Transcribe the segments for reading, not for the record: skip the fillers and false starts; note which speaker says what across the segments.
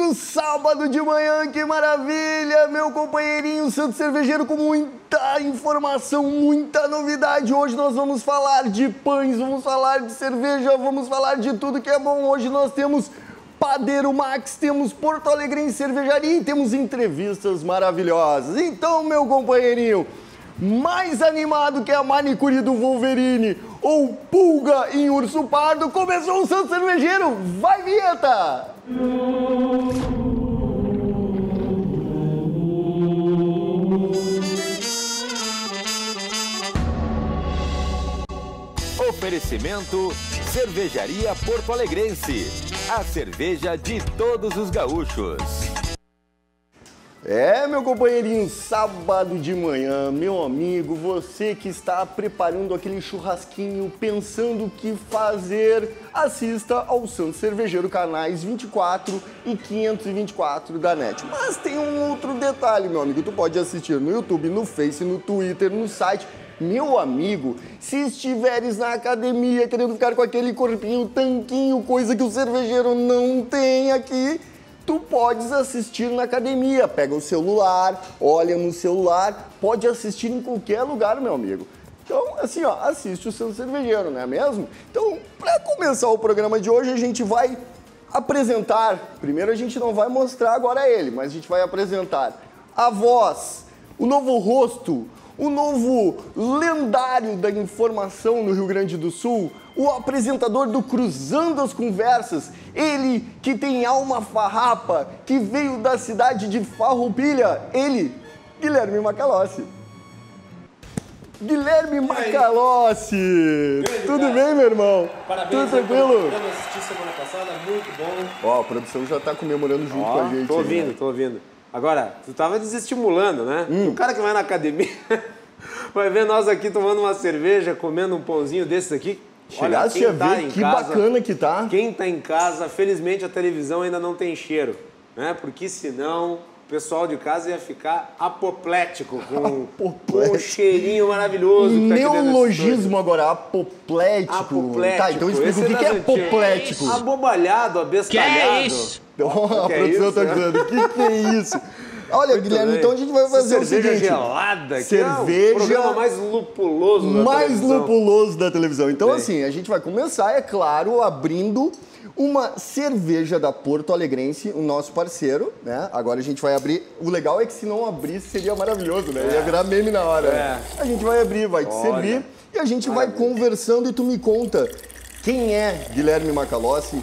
Speaker 1: companheirinho, sábado de manhã, que maravilha! Meu companheirinho Santo Cervejeiro com muita informação, muita novidade. Hoje nós vamos falar de pães, vamos falar de cerveja, vamos falar de tudo que é bom. Hoje nós temos Padeiro Max, temos Porto Alegrense Cervejaria e temos entrevistas maravilhosas. Então, meu companheirinho, mais animado que a manicure do Wolverine ou pulga em urso pardo, começou o Santo Cervejeiro. Vai, vinheta!
Speaker 2: Oferecimento Cervejaria Porto Alegrense, a cerveja de todos os gaúchos.
Speaker 1: Meu companheirinho, sábado de manhã, meu amigo, você que está preparando aquele churrasquinho, pensando o que fazer, assista ao Santo Cervejeiro, canais 24 e 524 da NET. Mas tem um outro detalhe, meu amigo, tu pode assistir no YouTube, no Face, no Twitter, no site. Meu amigo, se estiveres na academia querendo ficar com aquele corpinho, tanquinho, coisa que o cervejeiro não tem aqui, tu podes assistir na academia. Pega o celular, olha no celular, pode assistir em qualquer lugar, meu amigo. Então, assim, ó, assiste o Santo Cervejeiro, não é mesmo? Então, para começar o programa de hoje, a gente vai apresentar. Primeiro, a gente não vai mostrar agora ele, mas a gente vai apresentar a voz, o novo rosto, o novo lendário da informação no Rio Grande do Sul, o apresentador do Cruzando as Conversas, ele que tem alma farrapa, que veio da cidade de Farroupilha, ele, Guilherme Macalossi. Guilherme Macalossi! Tudo
Speaker 3: cara.
Speaker 1: Bem, meu irmão?
Speaker 3: Parabéns.
Speaker 1: Tudo tranquilo?
Speaker 3: Eu assisti semana passada, muito bom.
Speaker 1: Ó, a produção já tá comemorando junto com a gente.
Speaker 3: Tô ouvindo. Agora, tu tava desestimulando, né? O cara que vai na academia vai ver nós aqui tomando uma cerveja, comendo um pãozinho desses aqui.
Speaker 1: Chegaste a ver que bacana que tá.
Speaker 3: Quem tá em casa, felizmente a televisão ainda não tem cheiro, né? Porque senão o pessoal de casa ia ficar apoplético com um cheirinho maravilhoso. Que tá aqui dentro
Speaker 1: Neologismo agora, apoplético.
Speaker 3: Apoplético.
Speaker 1: Tá, então explica o que é apoplético.
Speaker 3: Abobalhado, abestalhado.
Speaker 4: Que é isso?
Speaker 1: A produção tá dizendo, o que é isso? Olha,
Speaker 3: Muito
Speaker 1: Guilherme,
Speaker 3: bem.
Speaker 1: então a gente vai fazer o seguinte.
Speaker 3: Cerveja gelada,
Speaker 1: cerveja
Speaker 3: que é o programa mais lupuloso da televisão.
Speaker 1: lupuloso da televisão. Então,
Speaker 3: Bem.
Speaker 1: assim, a gente vai começar, é claro, abrindo uma cerveja da Porto Alegrense, o nosso parceiro, né? Agora a gente vai abrir. O legal é que se não abrisse seria maravilhoso, né? Ia virar meme na hora. Né? A gente vai abrir, vai te servir e a gente vai conversando e tu me conta quem é Guilherme Macalossi,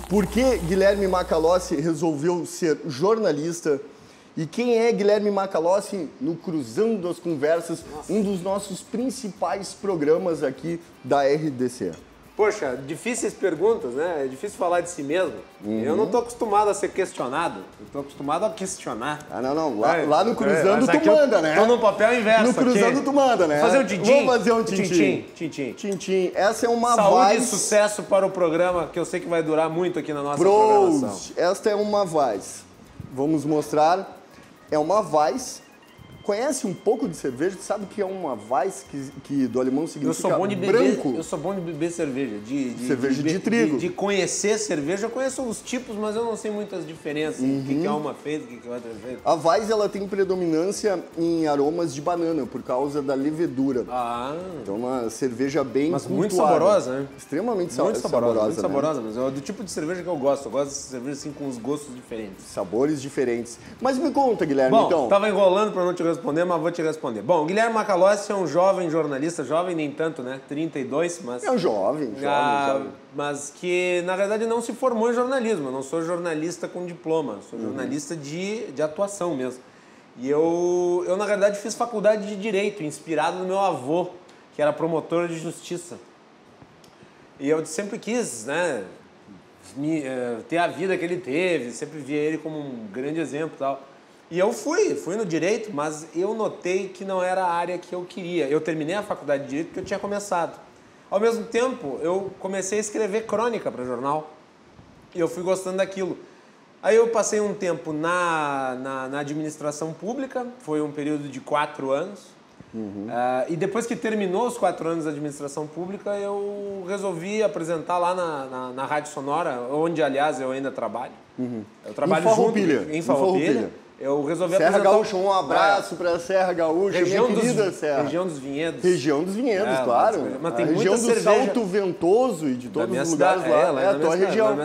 Speaker 1: por que Guilherme Macalossi resolveu ser jornalista. E quem é Guilherme Macalossi no Cruzando as Conversas, um dos nossos principais programas aqui da RDC?
Speaker 3: Poxa, difíceis perguntas, né? É difícil falar de si mesmo. Eu não tô acostumado a ser questionado, eu tô acostumado a questionar.
Speaker 1: Ah, não. Lá no Cruzando tu manda, né?
Speaker 3: Tô no papel inverso.
Speaker 1: No Cruzando
Speaker 3: aqui.
Speaker 1: tu manda, né?
Speaker 3: Fazer um tintim.
Speaker 1: Vamos fazer um tintim. Tintim. Essa é uma
Speaker 3: Saúde
Speaker 1: Weiss.
Speaker 3: e sucesso para o programa, que eu sei que vai durar muito aqui na nossa programação.
Speaker 1: Prost. Esta é uma Weiss. Vamos mostrar. É uma Weiss. Conhece um pouco de cerveja? Tu sabe que é uma Weiss que do alemão significa
Speaker 3: Eu sou bom de beber,
Speaker 1: branco?
Speaker 3: Eu sou bom de beber cerveja.
Speaker 1: Cerveja de trigo.
Speaker 3: De conhecer cerveja, eu conheço os tipos, mas eu não sei muitas diferenças. O que a uma fez, o que a outra fez.
Speaker 1: A Weiss, ela tem predominância em aromas de banana, por causa da levedura. Então, uma cerveja bem
Speaker 3: Mas muito
Speaker 1: cultuada.
Speaker 3: saborosa, né?
Speaker 1: Extremamente
Speaker 3: Muito saborosa, muito
Speaker 1: né?
Speaker 3: saborosa, mas é do tipo de cerveja que eu gosto. Eu gosto de cerveja assim com os gostos diferentes.
Speaker 1: Sabores diferentes. Mas me conta, Guilherme,
Speaker 3: Bom,
Speaker 1: então.
Speaker 3: tava enrolando para não te responder, mas vou te responder. Bom, o Guilherme Macalossi é um jovem jornalista, jovem nem tanto, né? 32, mas...
Speaker 1: É um jovem.
Speaker 3: Mas que, na verdade, não se formou em jornalismo. Eu não sou jornalista com diploma, eu sou jornalista de atuação mesmo. E eu, na verdade, fiz faculdade de Direito, inspirado no meu avô, que era promotor de justiça. E eu sempre quis, né, ter a vida que ele teve, sempre via ele como um grande exemplo e tal. E eu fui no Direito, mas eu notei que não era a área que eu queria. Eu terminei a faculdade de Direito porque eu tinha começado. Ao mesmo tempo, eu comecei a escrever crônica para jornal. E eu fui gostando daquilo. Aí eu passei um tempo na administração pública, foi um período de 4 anos. E depois que terminou os 4 anos de administração pública, eu resolvi apresentar lá na Rádio Sonora, onde, aliás, eu ainda trabalho. Eu trabalho em Farroupilha. Eu resolvi
Speaker 1: Serra
Speaker 3: apresentar...
Speaker 1: Gaúcha, um abraço para a Serra Gaúcha, minha querida Serra.
Speaker 3: Região dos Vinhedos.
Speaker 1: Região dos Vinhedos, claro.
Speaker 3: Mas tem
Speaker 1: a região do
Speaker 3: cerveja...
Speaker 1: Salto Ventoso e de todos os lugares lá. É a tua região.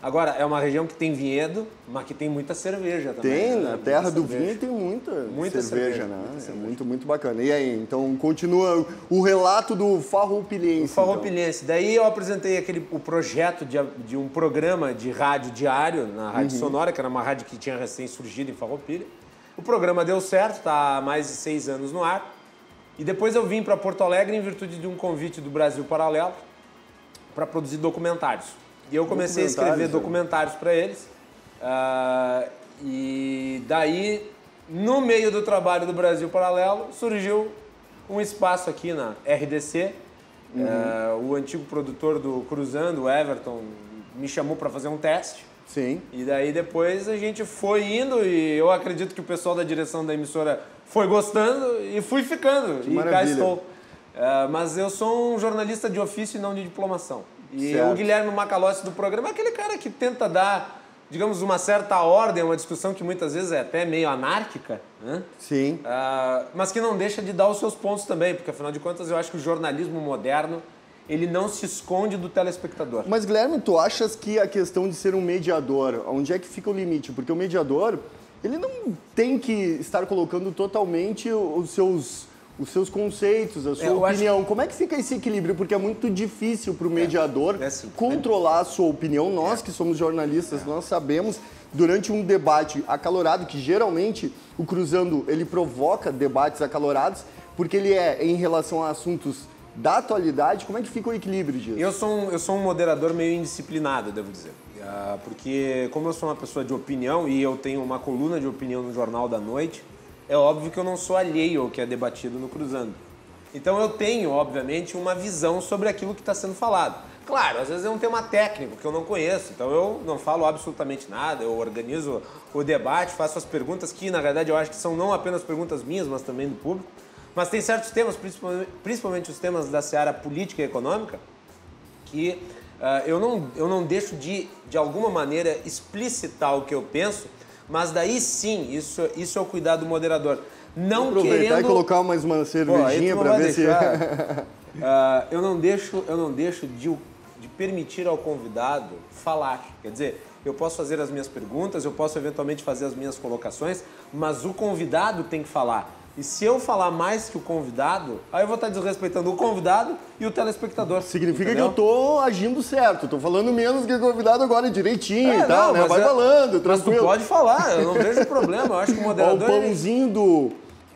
Speaker 3: Agora, é uma região que tem vinhedo, mas que tem muita cerveja também.
Speaker 1: Tem, na terra do vinho tem muita cerveja, né? É muito bacana. E aí, então continua o relato do farroupilhense.
Speaker 3: O farroupilhense. Então. Daí eu apresentei o projeto de um programa de rádio diário na Rádio Sonora, que era uma rádio que tinha recém surgido em Farroupilha. O programa deu certo, está há mais de 6 anos no ar. E depois eu vim para Porto Alegre em virtude de um convite do Brasil Paralelo para produzir documentários. E eu comecei a escrever documentários para eles. E daí, no meio do trabalho do Brasil Paralelo, surgiu um espaço aqui na RDC. O antigo produtor do Cruzando, o Everton, me chamou para fazer um teste.
Speaker 1: Sim.
Speaker 3: E daí depois a gente foi indo e eu acredito que o pessoal da direção da emissora foi gostando e fui ficando. E cá estou. Mas eu sou um jornalista de ofício e não de diplomação. E o Guilherme Macalossi do programa é aquele cara que tenta dar, digamos, uma certa ordem, uma discussão que muitas vezes é até meio anárquica, né?
Speaker 1: Sim.
Speaker 3: Mas que não deixa de dar os seus pontos também, porque afinal de contas eu acho que o jornalismo moderno ele não se esconde do telespectador.
Speaker 1: Mas, Guilherme, tu achas que a questão de ser um mediador, onde é que fica o limite? Porque o mediador, ele não tem que estar colocando totalmente os seus conceitos, a sua opinião. Como é que fica esse equilíbrio? Porque é muito difícil para o mediador controlar a sua opinião. Nós que somos jornalistas, nós sabemos, durante um debate acalorado, que geralmente o Cruzando, ele provoca debates acalorados, porque ele é em relação a assuntos da atualidade. Como é que fica o equilíbrio disso?
Speaker 3: Eu sou um moderador meio indisciplinado, devo dizer. Porque como eu sou uma pessoa de opinião e eu tenho uma coluna de opinião no Jornal da Noite, é óbvio que eu não sou alheio ao que é debatido no Cruzando. Então eu tenho, obviamente, uma visão sobre aquilo que está sendo falado. Claro, às vezes é um tema técnico que eu não conheço, então eu não falo absolutamente nada, eu organizo o debate, faço as perguntas que, na verdade, eu acho que são não apenas perguntas minhas, mas também do público. Mas tem certos temas, principalmente os temas da seara política e econômica, que eu não deixo de alguma maneira, explicitar o que eu penso, mas daí sim, isso é o cuidado do moderador. Não
Speaker 1: aproveitar e colocar mais uma cervejinha para ver se...
Speaker 3: eu não deixo de permitir ao convidado falar. Quer dizer, eu posso fazer as minhas perguntas, eu posso eventualmente fazer as minhas colocações, mas o convidado tem que falar. E se eu falar mais que o convidado, aí eu vou estar desrespeitando o convidado e o telespectador.
Speaker 1: Significa que eu tô agindo certo, tô falando menos que o convidado agora direitinho e tal, né? Vai falando, tranquilo.
Speaker 3: Mas tu pode falar, eu não vejo problema, eu acho que o moderador...
Speaker 1: O pãozinho do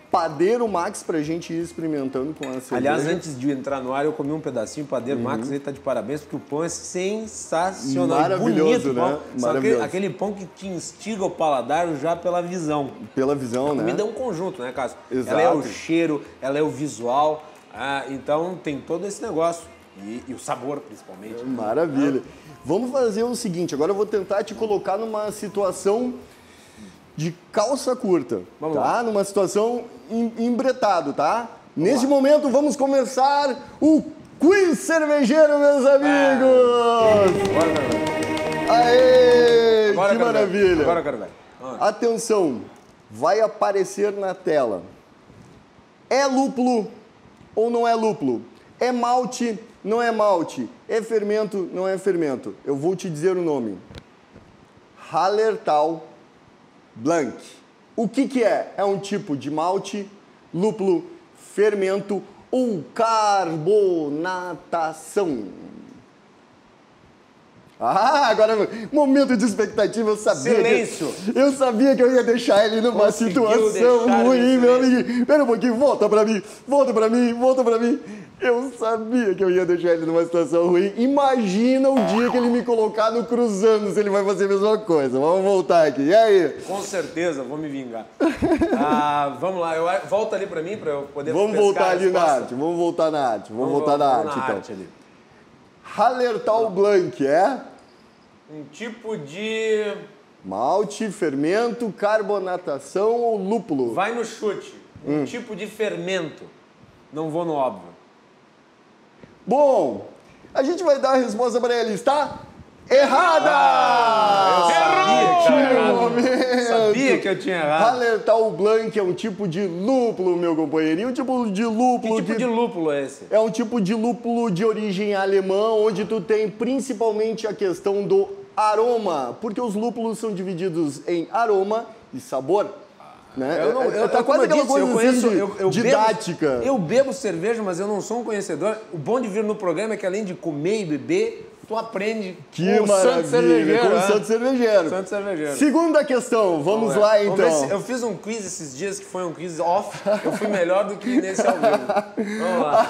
Speaker 1: Padeiro Max pra gente ir experimentando com a cerveja.
Speaker 3: Aliás, antes de entrar no ar, eu comi um pedacinho, Padeiro Max, ele tá de parabéns, porque o pão é sensacional.
Speaker 1: Maravilhoso,
Speaker 3: bonito,
Speaker 1: né?
Speaker 3: Maravilhoso. Aquele pão que te instiga o paladar já pela visão.
Speaker 1: Pela visão, né?
Speaker 3: A comida é um conjunto, né, Cássio?
Speaker 1: Exato.
Speaker 3: Ela é o cheiro, ela é o visual, então tem todo esse negócio. E o sabor, principalmente.
Speaker 1: Maravilha. Vamos fazer o seguinte, agora eu vou tentar te colocar numa situação de calça curta,
Speaker 3: vamos
Speaker 1: tá?
Speaker 3: Lá.
Speaker 1: Numa situação embretado, tá? Nesse momento vamos começar o Quiz Cervejeiro, meus amigos! Aê!
Speaker 3: Agora
Speaker 1: que maravilha!
Speaker 3: Agora eu quero ver.
Speaker 1: Atenção, vai aparecer na tela. É lúpulo ou não é lúpulo? É malte, não é malte? É fermento, não é fermento? Eu vou te dizer o nome. Hallertau Blanc. O que é? É um tipo de malte, lúpulo, fermento ou carbonatação? Agora, momento de expectativa, eu sabia.
Speaker 3: Silêncio!
Speaker 1: Eu sabia que eu ia deixar ele numa situação ruim, meu amigo. Pera um pouquinho, volta pra mim. Eu sabia que eu ia deixar ele numa situação ruim. Imagina o dia que ele me colocar no Cruzando, se ele vai fazer a mesma coisa. Vamos voltar aqui. E aí?
Speaker 3: Com certeza, vou me vingar. Vamos lá, volta ali pra mim, pra eu poder
Speaker 1: Vamos voltar ali na arte. Vamos voltar na arte. Vamos voltar na arte, então.
Speaker 3: Ali.
Speaker 1: Hallertau Blanc é?
Speaker 3: Um tipo de...
Speaker 1: Malte, fermento, carbonatação ou lúpulo?
Speaker 3: Vai no chute. um tipo de fermento. Não vou no óbvio.
Speaker 1: Bom, a gente vai dar a resposta para ele, está errada!
Speaker 3: Sabia que eu tinha errado.
Speaker 1: Hallertau Blanc é um tipo de lúpulo, meu companheirinho. Um tipo de lúpulo.
Speaker 3: Que tipo de lúpulo é esse?
Speaker 1: É um tipo de lúpulo de origem alemã, onde tu tem principalmente a questão do aroma, porque os lúpulos são divididos em aroma e sabor. Né? Tá quase aquela coisa assim didática.
Speaker 3: Eu bebo cerveja, mas eu não sou um conhecedor. O bom de vir no programa é que além de comer e beber, tu aprende
Speaker 1: com o Santo Cervejeiro. Com o
Speaker 3: Santo Cervejeiro.
Speaker 1: Segunda questão, vamos lá então.
Speaker 3: Eu fiz um quiz esses dias que foi um quiz off. Eu fui melhor do que nesse ao vivo. Vamos lá.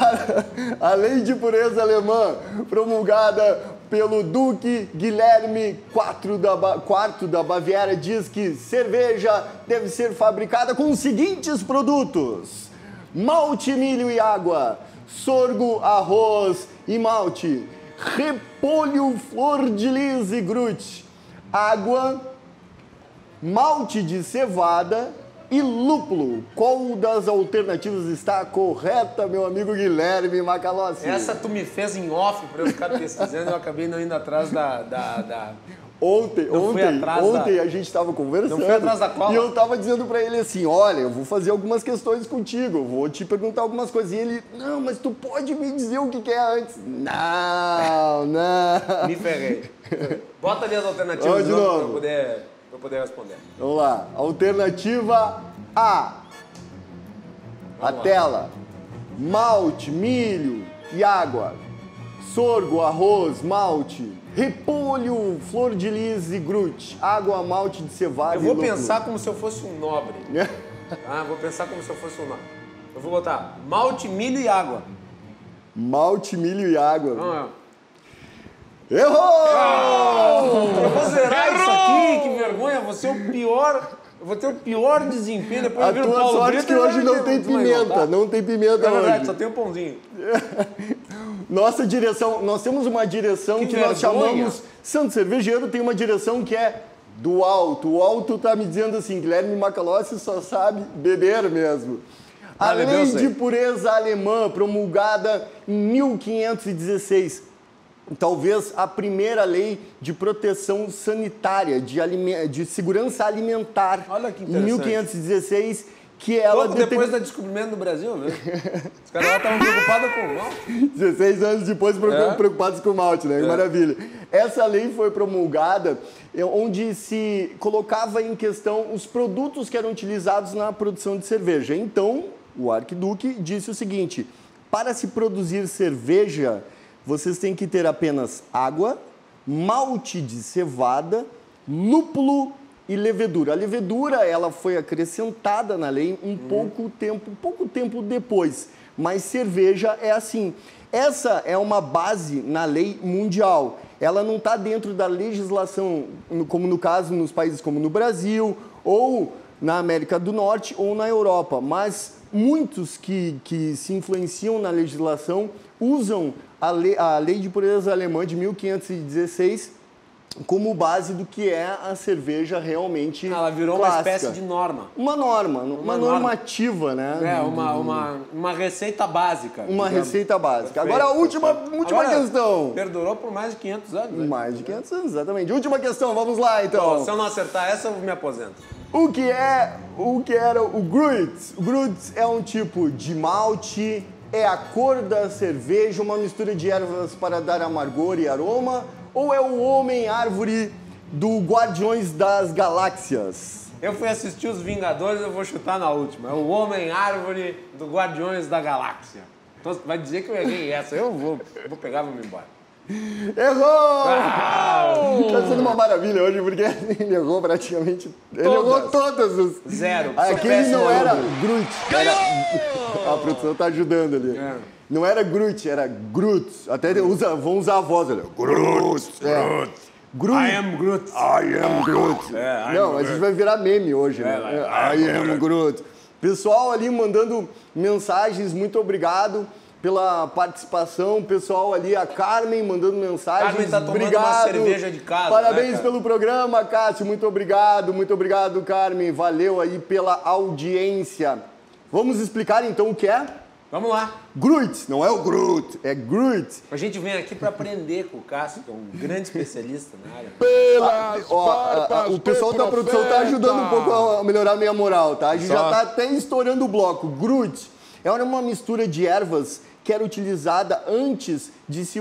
Speaker 1: A lei de pureza alemã, promulgada pelo Duque Guilherme IV da Baviera, diz que cerveja deve ser fabricada com os seguintes produtos: malte, milho e água, sorgo, arroz e malte, repolho, flor de lis e grude, água, malte de cevada e lúpulo. Qual das alternativas está correta, meu amigo Guilherme Macalossi?
Speaker 3: Essa tu me fez em off para eu ficar pesquisando, eu acabei não indo atrás da...
Speaker 1: Ontem a gente estava conversando.
Speaker 3: Não fui atrás da cola.
Speaker 1: E eu estava dizendo para ele assim, olha, eu vou fazer algumas questões contigo, eu vou te perguntar algumas coisas. E ele, não, mas tu pode me dizer o que é antes. Não.
Speaker 3: Me ferrei. Bota ali as alternativas de novo para eu poder responder.
Speaker 1: Vamos lá. Alternativa A. Tela. Malte, milho e água. Sorgo, arroz, malte, repolho, flor de lis e grude. Água, malte de cevada e
Speaker 3: lúpulo. Eu vou pensar como se eu fosse um nobre. Vou pensar como se eu fosse um nobre. Eu vou botar malte, milho e água.
Speaker 1: Malte, milho e água.
Speaker 3: Não.
Speaker 1: Errou!
Speaker 3: Eu vou zerar isso aqui, que vergonha. Vou ser o pior. Eu vou ter o pior desempenho depois
Speaker 1: a
Speaker 3: de vir o
Speaker 1: tua
Speaker 3: Paulo
Speaker 1: sorte
Speaker 3: Brito,
Speaker 1: que hoje não tem pimenta. Tá? Não tem pimenta hoje.
Speaker 3: É verdade, só tem um pãozinho.
Speaker 1: Nossa direção, nós temos uma direção que nós chamamos Santo Cervejeiro, tem uma direção que é do alto. O alto tá me dizendo assim, Guilherme Macalossi só sabe beber mesmo. A lei de pureza alemã, promulgada em 1516, talvez a primeira lei de proteção sanitária, de segurança alimentar.
Speaker 3: Olha que
Speaker 1: em
Speaker 3: interessante.
Speaker 1: 1516, que ela...
Speaker 3: Depois do descobrimento do Brasil, né? Os caras lá estavam preocupados com o malte.
Speaker 1: 16 anos depois, preocupados com o malte, né? Maravilha. Essa lei foi promulgada onde se colocava em questão os produtos que eram utilizados na produção de cerveja. Então, o arquiduque disse o seguinte: para se produzir cerveja, vocês têm que ter apenas água, malte de cevada, lúpulo e levedura. A levedura, ela foi acrescentada na lei pouco tempo depois, mas cerveja é assim. Essa é uma base na lei mundial. Ela não está dentro da legislação, como no caso nos países como no Brasil, ou na América do Norte, ou na Europa, mas muitos que se influenciam na legislação usam a lei de pureza alemã de 1516 como base do que é a cerveja realmente
Speaker 3: Ela virou
Speaker 1: clássica.
Speaker 3: Uma espécie de norma.
Speaker 1: Uma normativa, né?
Speaker 3: Uma receita básica.
Speaker 1: Uma receita básica. Agora a última questão.
Speaker 3: Perdurou por mais de 500 anos. Né?
Speaker 1: Mais de 500 anos, exatamente. Última questão, vamos lá então.
Speaker 3: Bom, se eu não acertar essa, eu me aposento.
Speaker 1: O que era o Grütz? O Grütz é um tipo de malte, é a cor da cerveja, uma mistura de ervas para dar amargor e aroma, ou é o Homem-Árvore do Guardiões das Galáxias?
Speaker 3: Eu fui assistir Os Vingadores, eu vou chutar na última. É o Homem-Árvore do Guardiões da Galáxia. Então, vai dizer que eu errei essa. Eu vou pegar e vou me embora.
Speaker 1: Errou! Tá sendo uma maravilha hoje, porque ele errou praticamente... Ele errou todas as...
Speaker 3: Zero.
Speaker 1: Aquele não era Groot. A produção tá ajudando ali. É. Não era Groot, era Groot. Até vão usar a voz ali. Groot. Groot.
Speaker 3: I am Groot.
Speaker 1: I am Groot. Não, a gente vai virar meme hoje, né? I am Groot. Pessoal ali mandando mensagens, muito obrigado pela participação. Pessoal ali, a Carmen mandando mensagens.
Speaker 3: Carmen tá tomando uma cerveja de casa.
Speaker 1: Parabéns pelo programa, Cássio. Muito obrigado, Carmen. Valeu aí pela audiência. Vamos explicar então o que é?
Speaker 3: Vamos lá.
Speaker 1: Groot, não é o Groot, é Groot.
Speaker 3: A gente vem aqui para aprender com o Cássio, que é um grande especialista na área.
Speaker 1: O pessoal da produção tá ajudando um pouco a melhorar a minha moral, tá? A gente já tá até estourando o bloco. Groot era uma mistura de ervas que era utilizada antes de se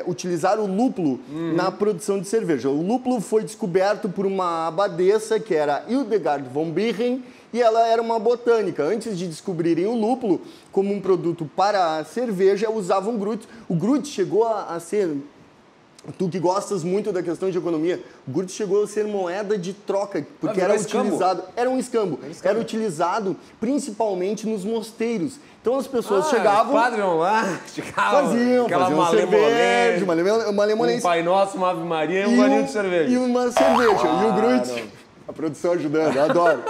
Speaker 1: utilizar o lúpulo na produção de cerveja. O lúpulo foi descoberto por uma abadesa que era Hildegard von Bingen, e ela era uma botânica. Antes de descobrirem o lúpulo como um produto para a cerveja, usavam Groot. O Groot chegou a ser... Tu que gostas muito da questão de economia, o Groot chegou a ser moeda de troca, porque era utilizado... Era um escambo. Era utilizado principalmente nos mosteiros. Então as pessoas chegavam...
Speaker 3: Os padres vão lá,
Speaker 1: faziam cerveja, uma lemonense.
Speaker 3: Um Pai Nosso, uma Ave Maria e um varinho de cerveja.
Speaker 1: E uma cerveja. E o Groot... A produção ajudando, eu adoro.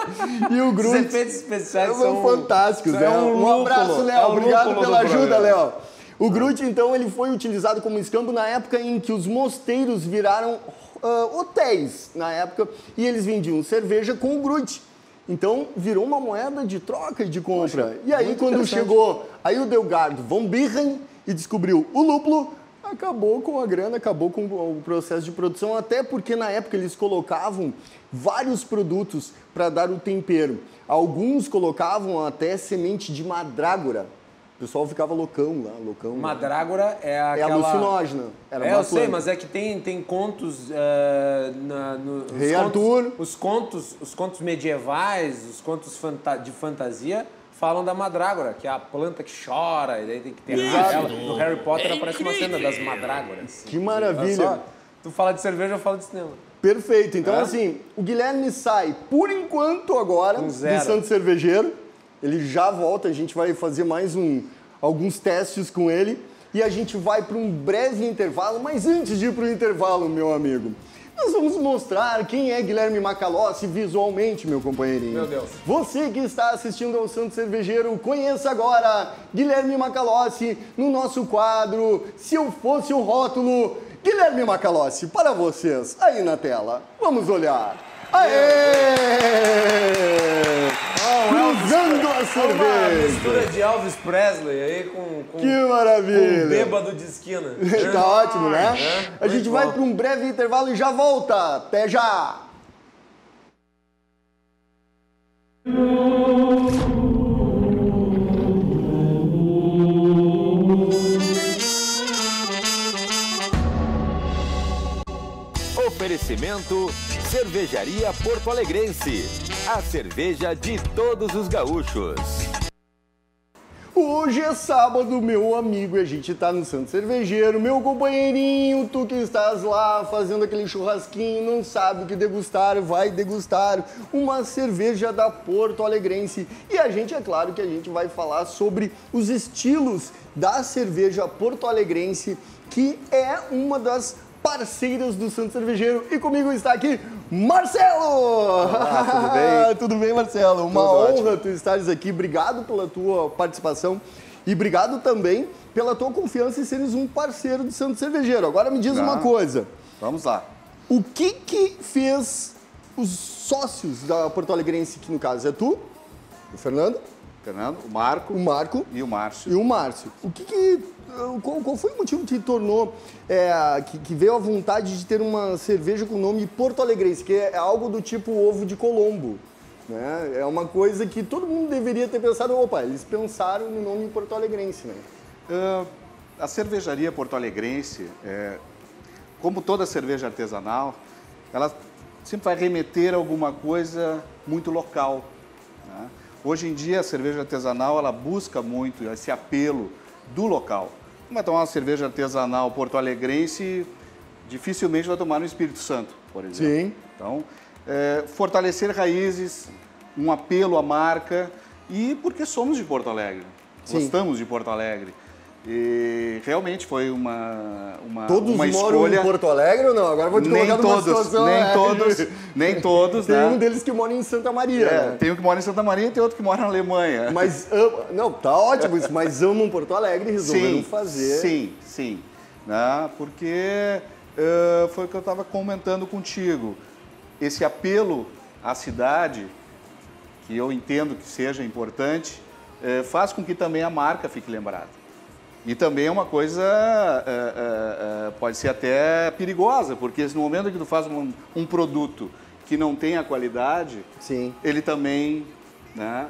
Speaker 1: E o Groot...
Speaker 3: Os efeitos especiais
Speaker 1: são fantásticos, né? Um abraço, Léo. Obrigado pela ajuda, Léo. O Groot, então, ele foi utilizado como escambo na época em que os mosteiros viraram hotéis, na época, e eles vendiam cerveja com o Groot. Então, virou uma moeda de troca e de compra. E aí, quando chegou a Hildegard von Bingen e descobriu o lúpulo, acabou com a grana, acabou com o processo de produção, até porque na época eles colocavam vários produtos para dar o tempero. Alguns colocavam até semente de mandrágora. O pessoal ficava loucão lá, loucão.
Speaker 3: Mandrágora é aquela...
Speaker 1: É alucinógena.
Speaker 3: Eu sei, mas é que tem contos...
Speaker 1: Rei Arthur.
Speaker 3: Os contos medievais, os contos de fantasia... falam da mandrágora, que é a planta que chora, e daí tem que ter ela. No Harry Potter aparece uma cena das mandrágoras.
Speaker 1: Que maravilha.
Speaker 3: Tu fala de cerveja, eu falo de cinema.
Speaker 1: Perfeito. Então, assim, o Guilherme sai, por enquanto, agora, do Santo Cervejeiro. Ele já volta, a gente vai fazer mais alguns testes com ele. E a gente vai para um breve intervalo, mas antes de ir para o intervalo, meu amigo... Nós vamos mostrar quem é Guilherme Macalossi visualmente, meu companheirinho.
Speaker 3: Meu Deus.
Speaker 1: Você que está assistindo ao Santo Cervejeiro, conheça agora Guilherme Macalossi no nosso quadro Se Eu Fosse o Rótulo. Guilherme Macalossi, para vocês, aí na tela. Vamos olhar. Aê! Cruzando a cerveja.
Speaker 3: Uma mistura de Elvis Presley aí com
Speaker 1: que maravilha.
Speaker 3: Com um bêbado de esquina.
Speaker 1: Tá ótimo, né? A gente vai para um breve intervalo e já volta. Até já!
Speaker 2: Oferecimento Cervejaria Porto Alegrense, a cerveja de todos os gaúchos.
Speaker 1: Hoje é sábado, meu amigo, e a gente tá no Santo Cervejeiro. Meu companheirinho, tu que estás lá fazendo aquele churrasquinho, não sabe o que degustar, vai degustar uma cerveja da Porto Alegrense. E a gente, é claro que a gente vai falar sobre os estilos da cerveja porto alegrense, que é uma das parceiras do Santo Cervejeiro. E comigo está aqui Marcelo!
Speaker 4: Olá, tudo bem?
Speaker 1: Tudo bem, Marcelo? Uma
Speaker 4: Tudo
Speaker 1: honra
Speaker 4: ótimo.
Speaker 1: tu estares aqui. Obrigado pela tua participação e obrigado também pela tua confiança em seres um parceiro do Santo Cervejeiro. Agora me diz uma coisa.
Speaker 4: Vamos lá.
Speaker 1: O que fez os sócios da Porto Alegrense, que no caso é tu, o Fernando,
Speaker 4: o Marco
Speaker 1: o Marco
Speaker 4: e o Márcio.
Speaker 1: e o Márcio. Qual foi o motivo que tornou, que veio a vontade de ter uma cerveja com o nome Porto Alegrense, que é algo do tipo ovo de Colombo, né? É uma coisa que todo mundo deveria ter pensado, opa, eles pensaram no nome Porto Alegrense, né?
Speaker 4: A cervejaria Porto Alegrense, como toda cerveja artesanal, ela sempre vai remeter a alguma coisa muito local, né? Hoje em dia, a cerveja artesanal, ela busca muito esse apelo do local. Vai tomar uma cerveja artesanal porto-alegrense, dificilmente vai tomar no Espírito Santo, por exemplo.
Speaker 1: Sim.
Speaker 4: Então, fortalecer raízes, um apelo à marca e porque somos de Porto Alegre,
Speaker 1: Sim.
Speaker 4: Gostamos de Porto Alegre. E realmente foi uma
Speaker 1: Todos
Speaker 4: uma
Speaker 1: moram
Speaker 4: escolha.
Speaker 1: em Porto Alegre ou não? Agora eu vou te colocar numa situação...
Speaker 4: Nem todos,
Speaker 1: Tem
Speaker 4: né?
Speaker 1: um deles que mora em Santa Maria, né?
Speaker 4: Tem um que mora em Santa Maria e tem outro que mora na Alemanha.
Speaker 1: Mas, não, tá ótimo isso, mas amam Porto Alegre e resolveram fazer.
Speaker 4: Sim. Né? Porque foi o que eu estava comentando contigo. Esse apelo à cidade que eu entendo que seja importante, faz com que também a marca fique lembrada. E também é uma coisa, pode ser até perigosa, porque no momento que tu faz um produto que não tem a qualidade,
Speaker 1: Sim.
Speaker 4: ele também, né,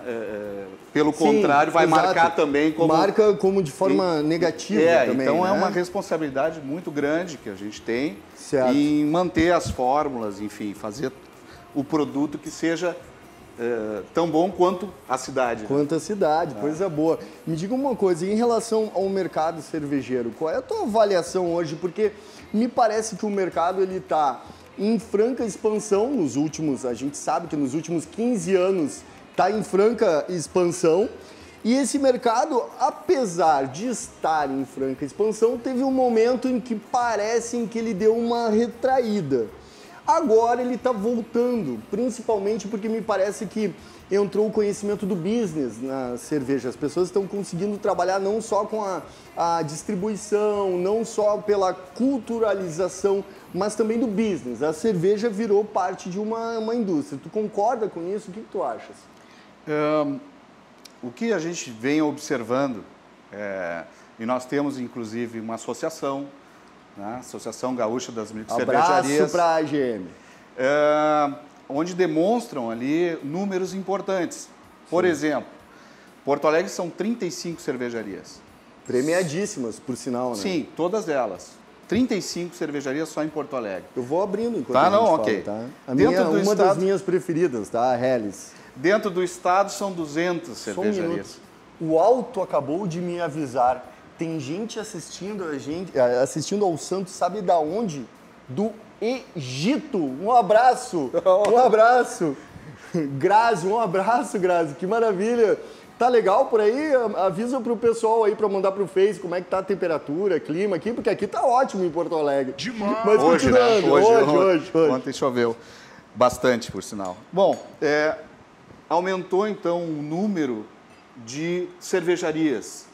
Speaker 4: pelo contrário, vai
Speaker 1: exato.
Speaker 4: marcar também como...
Speaker 1: Marca como de forma negativa também,
Speaker 4: então
Speaker 1: né?
Speaker 4: é uma responsabilidade muito grande que a gente tem
Speaker 1: Certo.
Speaker 4: em manter as fórmulas, enfim, fazer o produto que seja tão bom quanto a cidade.
Speaker 1: Quanto a cidade, coisa boa. Me diga uma coisa, em relação ao mercado cervejeiro, qual é a tua avaliação hoje? Porque me parece que o mercado ele está em franca expansão nos últimos, a gente sabe que nos últimos 15 anos está em franca expansão. E esse mercado, apesar de estar em franca expansão, teve um momento em que parece que ele deu uma retraída. Agora ele está voltando, principalmente porque me parece que entrou o conhecimento do business na cerveja. As pessoas estão conseguindo trabalhar não só com a distribuição, não só pela culturalização, mas também do business. A cerveja virou parte de uma indústria. Tu concorda com isso? O que tu achas?
Speaker 4: O que a gente vem observando, e nós temos inclusive uma associação, né? Associação Gaúcha das Microcervejarias.
Speaker 1: Abraço para a AGM.
Speaker 4: Onde demonstram ali números importantes. Por exemplo, Porto Alegre são 35 cervejarias.
Speaker 1: Premiadíssimas, por sinal, né?
Speaker 4: Sim, todas elas. 35 cervejarias só em Porto Alegre.
Speaker 1: Eu vou abrindo enquanto
Speaker 4: Tá,
Speaker 1: a gente
Speaker 4: não,
Speaker 1: fala,
Speaker 4: ok.
Speaker 1: tá?
Speaker 4: Dentro
Speaker 1: Das minhas preferidas, tá? A Helles.
Speaker 4: Dentro do estado são 200
Speaker 1: Só um
Speaker 4: cervejarias.
Speaker 1: minuto. O Alto acabou de me avisar. Tem gente assistindo ao Santos, sabe da onde? Do Egito. Um abraço. Um abraço. Grazi, um abraço, Grazi. Que maravilha. Tá legal por aí? Avisa pro pessoal aí para mandar pro Face como é que tá a temperatura, clima aqui, porque aqui tá ótimo em Porto Alegre. Demais. Mas
Speaker 4: Hoje, né?
Speaker 1: Hoje.
Speaker 4: Ontem choveu bastante, por sinal. Bom, aumentou então o número de cervejarias,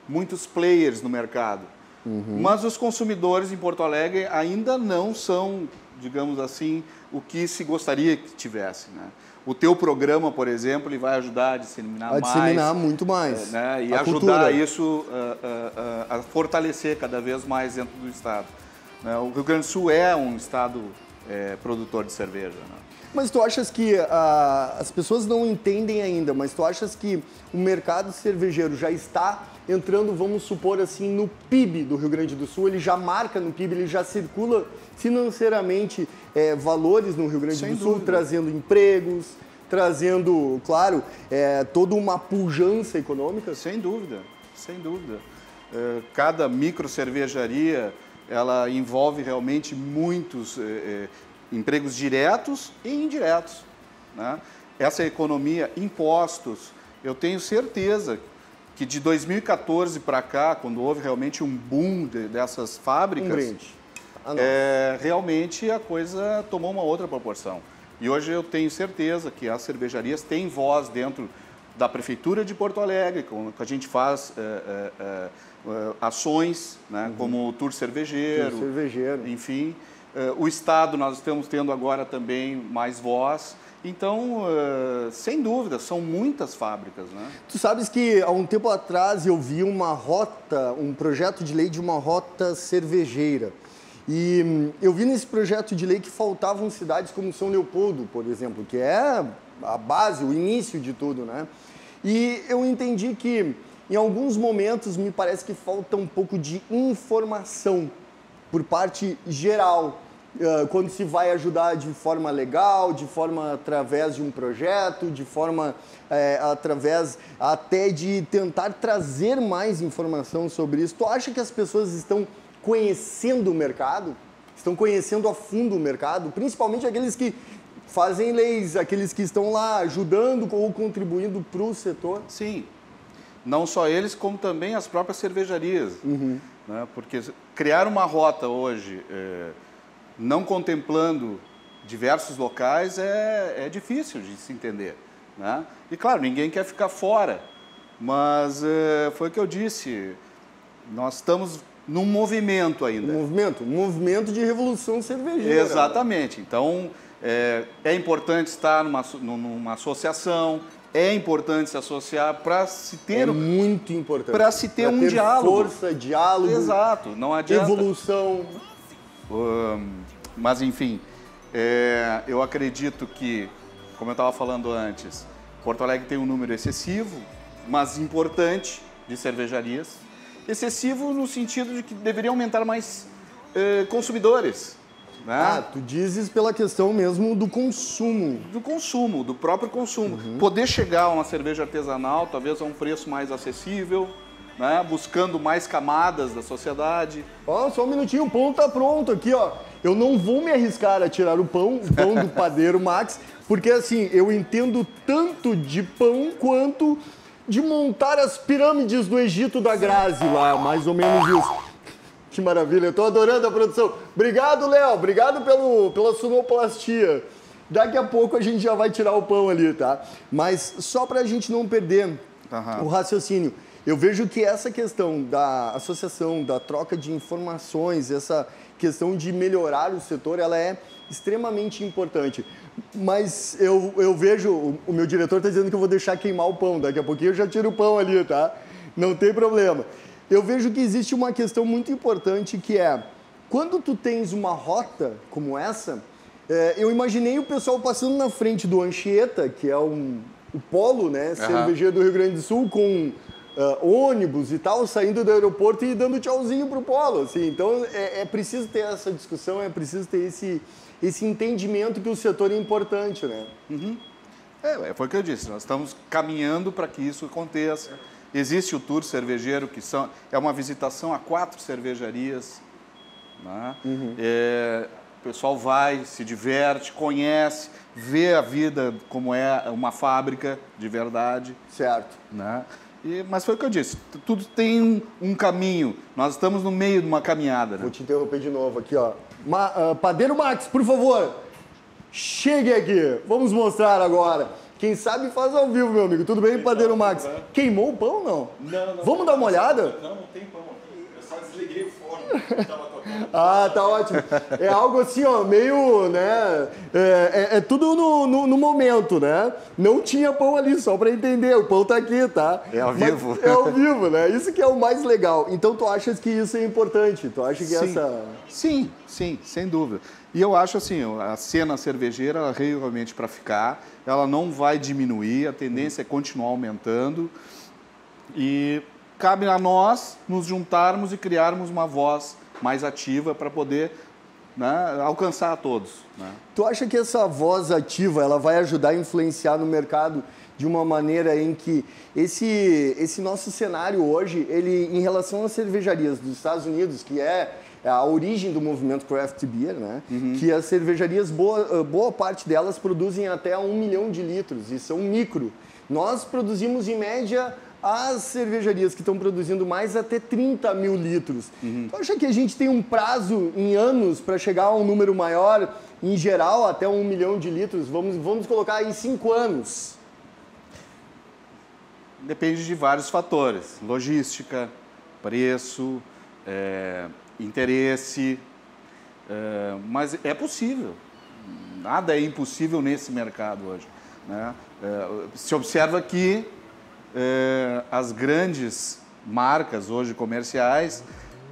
Speaker 4: muitos players no mercado. Mas os consumidores em Porto Alegre ainda não são, digamos assim, o que se gostaria que tivesse, né? O teu programa, por exemplo, ele vai ajudar a disseminar mais.
Speaker 1: A disseminar muito mais.
Speaker 4: Né? E
Speaker 1: a
Speaker 4: ajudar
Speaker 1: cultura.
Speaker 4: isso a fortalecer cada vez mais dentro do estado. Né? O Rio Grande do Sul é um estado produtor de cerveja. Né?
Speaker 1: Mas tu achas que as pessoas não entendem ainda, mas tu achas que o mercado cervejeiro já está entrando, vamos supor assim, no PIB do Rio Grande do Sul, ele já marca no PIB, ele já circula financeiramente valores no Rio Grande
Speaker 4: Sem
Speaker 1: do Sul,
Speaker 4: dúvida.
Speaker 1: trazendo empregos, trazendo, claro, toda uma pujança econômica?
Speaker 4: Sem dúvida, sem dúvida. Cada micro cervejaria, ela envolve realmente muitos empregos diretos e indiretos. Né? Essa economia, impostos, eu tenho certeza que de 2014 para cá, quando houve realmente um boom dessas fábricas,
Speaker 1: Um brinde.
Speaker 4: realmente a coisa tomou uma outra proporção. E hoje eu tenho certeza que as cervejarias têm voz dentro da Prefeitura de Porto Alegre, que a gente faz ações, né, como o Tour Cervejeiro,
Speaker 1: Tour Cervejeiro.
Speaker 4: Enfim. O Estado, nós estamos tendo agora também mais voz. Então, sem dúvida, são muitas fábricas, né?
Speaker 1: Tu sabes que há um tempo atrás eu vi um projeto de lei de uma rota cervejeira. E eu vi nesse projeto de lei que faltavam cidades como São Leopoldo, por exemplo, que é a base, o início de tudo, né? E eu entendi que, em alguns momentos, me parece que falta um pouco de informação por parte geral, quando se vai ajudar de forma legal, de forma através de um projeto, de forma através até de tentar trazer mais informação sobre isso. Tu acha que as pessoas estão conhecendo o mercado? Estão conhecendo a fundo o mercado? Principalmente aqueles que fazem leis, aqueles que estão lá ajudando ou contribuindo para o setor?
Speaker 4: Sim. Não só eles, como também as próprias cervejarias. Né? Porque criar uma rota hoje, não contemplando diversos locais, é difícil de se entender. Né? E claro, ninguém quer ficar fora, mas foi o que eu disse, nós estamos num movimento ainda.
Speaker 1: Um movimento de revolução cervejeira.
Speaker 4: Exatamente. Então, É importante estar numa associação, é importante se associar para se ter...
Speaker 1: É muito importante.
Speaker 4: Para se ter um diálogo.
Speaker 1: Força, diálogo.
Speaker 4: Exato, não adianta.
Speaker 1: Evolução.
Speaker 4: Mas, enfim, eu acredito que, como eu estava falando antes, Porto Alegre tem um número excessivo, mas importante, de cervejarias. Excessivo no sentido de que deveria aumentar mais consumidores. Né?
Speaker 1: Ah, tu dizes pela questão mesmo do consumo.
Speaker 4: Do consumo, do próprio consumo. Poder chegar a uma cerveja artesanal, talvez a um preço mais acessível, né? Buscando mais camadas da sociedade.
Speaker 1: Ó, só um minutinho, o pão tá pronto aqui, ó. Eu não vou me arriscar a tirar o pão do padeiro Max, porque assim, eu entendo tanto de pão quanto de montar as pirâmides do Egito da Grazi lá, mais ou menos isso. Que maravilha, eu tô adorando a produção. Obrigado, Léo, obrigado pela sonoplastia. Daqui a pouco a gente já vai tirar o pão ali, tá? Mas só pra gente não perder o raciocínio, eu vejo que essa questão da associação, da troca de informações, essa questão de melhorar o setor, ela é extremamente importante. Mas eu vejo, o meu diretor está dizendo que eu vou deixar queimar o pão, daqui a pouquinho eu já tiro o pão ali, tá? Não tem problema. Eu vejo que existe uma questão muito importante que é, quando tu tens uma rota como essa, eu imaginei o pessoal passando na frente do Anchieta, que é o polo, né, cervejeiro do Rio Grande do Sul, com ônibus e tal, saindo do aeroporto e dando tchauzinho pro polo, assim. Então é preciso ter essa discussão, é preciso ter esse entendimento que o setor é importante, né?
Speaker 4: Foi o que eu disse, nós estamos caminhando para que isso aconteça. Existe o tour cervejeiro, que é uma visitação a 4 cervejarias. Né? O pessoal vai, se diverte, conhece, vê a vida como é uma fábrica de verdade.
Speaker 1: Certo.
Speaker 4: Né? Mas foi o que eu disse, tudo tem um caminho, nós estamos no meio de uma caminhada. Né?
Speaker 1: Vou te interromper de novo aqui, ó. Padeiro Max, por favor, chegue aqui, vamos mostrar agora. Quem sabe faz ao vivo, meu amigo. Tudo bem, Padeiro Max? Queimou o pão, não?
Speaker 5: Não.
Speaker 1: Vamos dar uma olhada?
Speaker 5: Não tem pão aqui. Eu só desliguei o forno que estava tocando.
Speaker 1: Ah, tá ótimo. É algo assim, ó, meio, né? É tudo no momento, né? Não tinha pão ali, só pra entender. O pão tá aqui, tá?
Speaker 4: É ao vivo.
Speaker 1: É ao vivo, né? Isso que é o mais legal. Então, tu achas que isso é importante? Tu acha que essa...
Speaker 4: Sim, sem dúvida. E eu acho assim, a cena cervejeira, ela veio realmente para ficar, ela não vai diminuir, a tendência é continuar aumentando e cabe a nós nos juntarmos e criarmos uma voz mais ativa para poder, né, alcançar a todos. Né?
Speaker 1: Tu acha que essa voz ativa, ela vai ajudar a influenciar no mercado de uma maneira em que esse nosso cenário hoje, ele em relação às cervejarias dos Estados Unidos, que é a origem do movimento craft beer, né? Que as cervejarias, boa parte delas produzem até 1 milhão de litros e são micro. Nós produzimos, em média, as cervejarias que estão produzindo mais até 30 mil litros. Tu acha que a gente tem um prazo em anos para chegar a um número maior, em geral, até 1 milhão de litros? Vamos colocar aí 5 anos.
Speaker 4: Depende de vários fatores. Logística, preço, interesse, mas é possível. Nada é impossível nesse mercado hoje. Né? Se observa que as grandes marcas hoje comerciais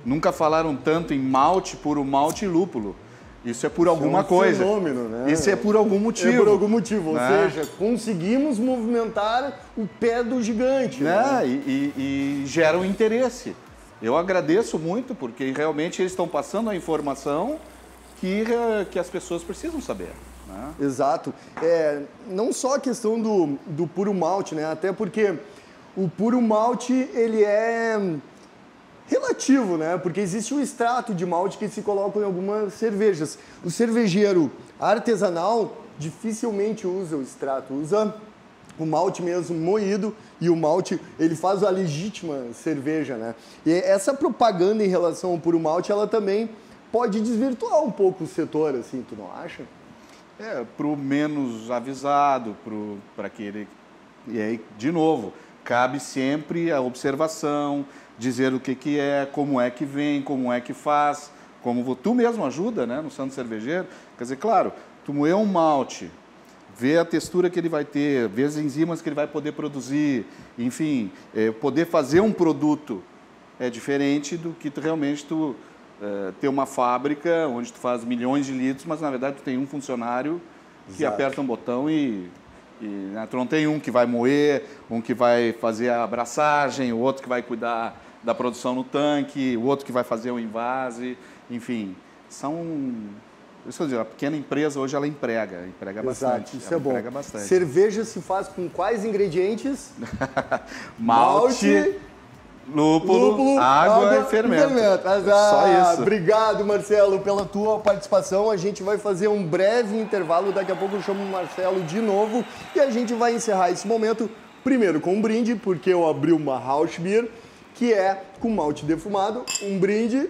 Speaker 4: nunca falaram tanto em malte, puro malte e lúpulo. Isso é por alguma coisa.
Speaker 1: Fenômeno, né?
Speaker 4: Isso é por algum motivo.
Speaker 1: É por algum motivo, ou
Speaker 4: né?
Speaker 1: seja, conseguimos movimentar o pé do gigante.
Speaker 4: Né? E gera um interesse. Eu agradeço muito, porque realmente eles estão passando a informação que as pessoas precisam saber. Né?
Speaker 1: Exato. Não só a questão do puro malte, né? Até porque o puro malte, ele é relativo, né? Porque existe um extrato de malte que se coloca em algumas cervejas. O cervejeiro artesanal dificilmente usa o extrato, usa o malte mesmo moído, e o malte, ele faz a legítima cerveja, né? E essa propaganda em relação ao puro malte, ela também pode desvirtuar um pouco o setor, assim, tu não acha?
Speaker 4: Para o menos avisado, para aquele... E aí, de novo, cabe sempre a observação, dizer o que é, como é que vem, como é que faz, como tu mesmo ajuda, né, no Santo Cervejeiro. Quer dizer, claro, tu moer um malte, ver a textura que ele vai ter, ver as enzimas que ele vai poder produzir, enfim, poder fazer um produto é diferente do que tu realmente ter uma fábrica onde tu faz milhões de litros, mas na verdade tu tem um funcionário que aperta um botão e né, tu não tem um que vai moer, um que vai fazer a abraçagem, o outro que vai cuidar da produção no tanque, o outro que vai fazer o invase, enfim, isso quer dizer, a pequena empresa hoje ela emprega bastante.
Speaker 1: Isso é bom.
Speaker 4: Bastante.
Speaker 1: Cerveja se faz com quais ingredientes?
Speaker 4: Malte, lúpulo, água e fermento.
Speaker 1: Só
Speaker 4: isso.
Speaker 1: Obrigado, Marcelo, pela tua participação. A gente vai fazer um breve intervalo. Daqui a pouco eu chamo o Marcelo de novo e a gente vai encerrar esse momento, primeiro com um brinde, porque eu abri uma House Beer, que é com malte defumado, um brinde.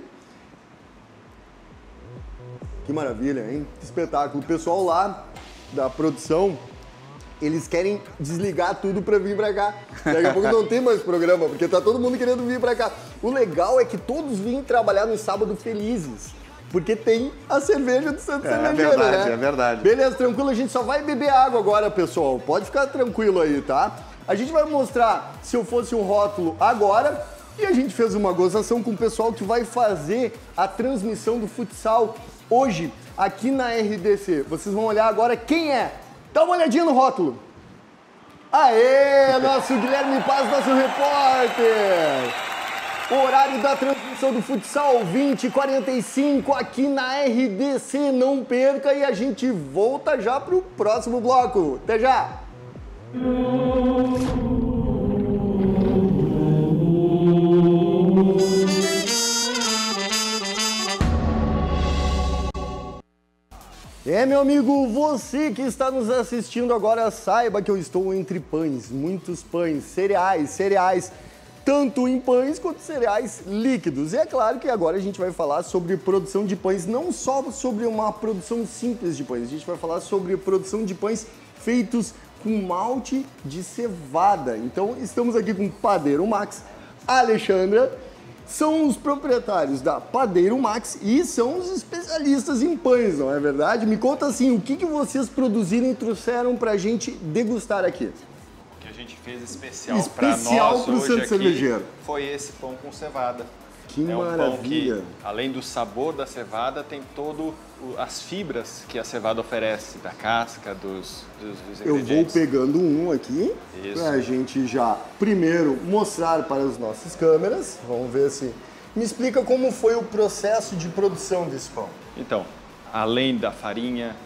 Speaker 1: Que maravilha, hein? Que espetáculo. O pessoal lá da produção, eles querem desligar tudo para vir para cá. Daqui a pouco não tem mais programa, porque tá todo mundo querendo vir para cá. O legal é que todos vêm trabalhar no sábado felizes, porque tem a cerveja do Santo Cervejeiro, né?
Speaker 4: É verdade.
Speaker 1: Beleza, tranquilo. A gente só vai beber água agora, pessoal. Pode ficar tranquilo aí, tá? A gente vai mostrar se eu fosse um rótulo agora. E a gente fez uma gozação com o pessoal que vai fazer a transmissão do futsal hoje aqui na RDC. Vocês vão olhar agora quem é. Dá uma olhadinha no rótulo. Aê, nosso Guilherme Paz, nosso repórter. O horário da transmissão do futsal 20h45 aqui na RDC. Não perca e a gente volta já pro próximo bloco. Até já. Meu amigo, você que está nos assistindo agora, saiba que eu estou entre pães, muitos pães, cereais, tanto em pães quanto cereais líquidos. E é claro que agora a gente vai falar sobre produção de pães, não só sobre uma produção simples de pães, a gente vai falar sobre produção de pães feitos com malte de cevada. Então, estamos aqui com o Padeiro Max, Alexandra, são os proprietários da Padeiro Max e são os especialistas em pães, não é verdade? Me conta assim, o que vocês produziram e trouxeram pra gente degustar aqui?
Speaker 5: O que a gente fez especial para nós
Speaker 1: pro
Speaker 5: hoje
Speaker 1: Santo
Speaker 5: aqui
Speaker 1: Cervejeiro.
Speaker 5: foi esse pão com cevada.
Speaker 1: Que
Speaker 5: um
Speaker 1: maravilha!
Speaker 5: Pão que, além do sabor da cevada, tem todo as fibras que a cevada oferece, da casca, dos
Speaker 1: Eu
Speaker 5: ingredientes.
Speaker 1: vou pegando um aqui,
Speaker 5: Isso.
Speaker 1: pra gente já, primeiro, mostrar para as nossas câmeras. Vamos ver se... Me explica como foi o processo de produção desse pão.
Speaker 5: Então, além da farinha,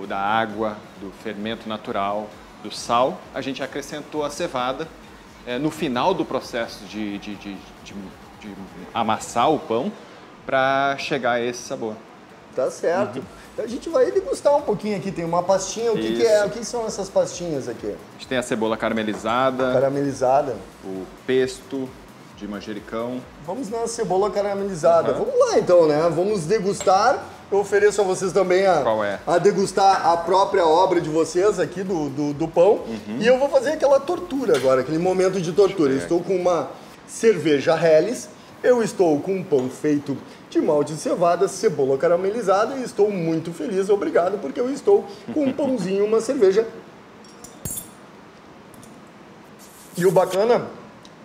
Speaker 5: da água, do fermento natural, do sal, a gente acrescentou a cevada no final do processo de amassar o pão para chegar a esse sabor.
Speaker 1: Tá certo. A gente vai degustar um pouquinho aqui. Tem uma pastinha. O que é? O que são essas pastinhas aqui?
Speaker 5: A gente tem a cebola caramelizada,
Speaker 1: Caramelizada.
Speaker 5: o pesto de manjericão.
Speaker 1: Vamos na cebola caramelizada. Vamos lá então, né? Vamos degustar. Eu ofereço a vocês também a degustar a própria obra de vocês aqui do pão. E eu vou fazer aquela tortura agora, aquele momento de tortura. Eu estou com uma cerveja Helles. Eu estou com um pão feito de malte de cevada, cebola caramelizada e estou muito feliz, obrigado, porque eu estou com um pãozinho, uma cerveja. E o bacana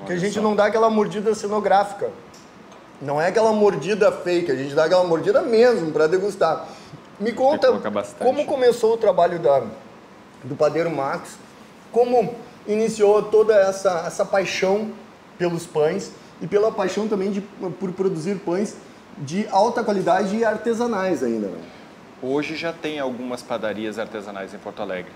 Speaker 1: é que a gente não dá aquela mordida cenográfica. Não é aquela mordida fake, a gente dá aquela mordida mesmo para degustar. Me conta como começou o trabalho do Padeiro Max, como iniciou toda essa paixão pelos pães e pela paixão também por produzir pães de alta qualidade e artesanais ainda. Né?
Speaker 5: Hoje já tem algumas padarias artesanais em Porto Alegre,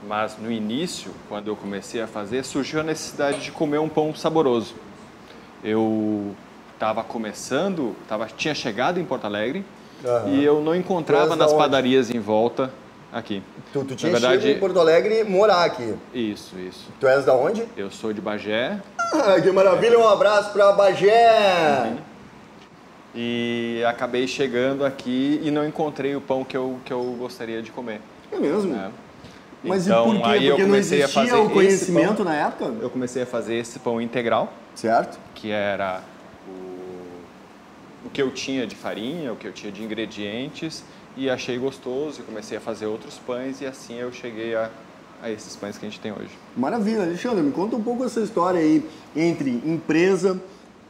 Speaker 5: mas no início, quando eu comecei a fazer, surgiu a necessidade de comer um pão saboroso. Eu estava começando, tinha chegado em Porto Alegre e eu não encontrava nas padarias em volta aqui.
Speaker 1: Tu tinha chegado em Porto Alegre morar aqui?
Speaker 5: Isso.
Speaker 1: Tu és da onde?
Speaker 5: Eu sou de Bagé.
Speaker 1: Ah, que maravilha, um abraço para Bagé!
Speaker 5: E acabei chegando aqui e não encontrei o pão que eu gostaria de comer.
Speaker 1: É mesmo? Mas
Speaker 5: então,
Speaker 1: e por quê?
Speaker 5: aí
Speaker 1: Porque não existia o conhecimento na época?
Speaker 5: Eu comecei a fazer esse pão integral.
Speaker 1: Certo.
Speaker 5: Que era o que eu tinha de farinha, o que eu tinha de ingredientes e achei gostoso e comecei a fazer outros pães e assim eu cheguei a esses pães que a gente tem hoje.
Speaker 1: Maravilha. Alexandre, me conta um pouco essa história aí entre empresa,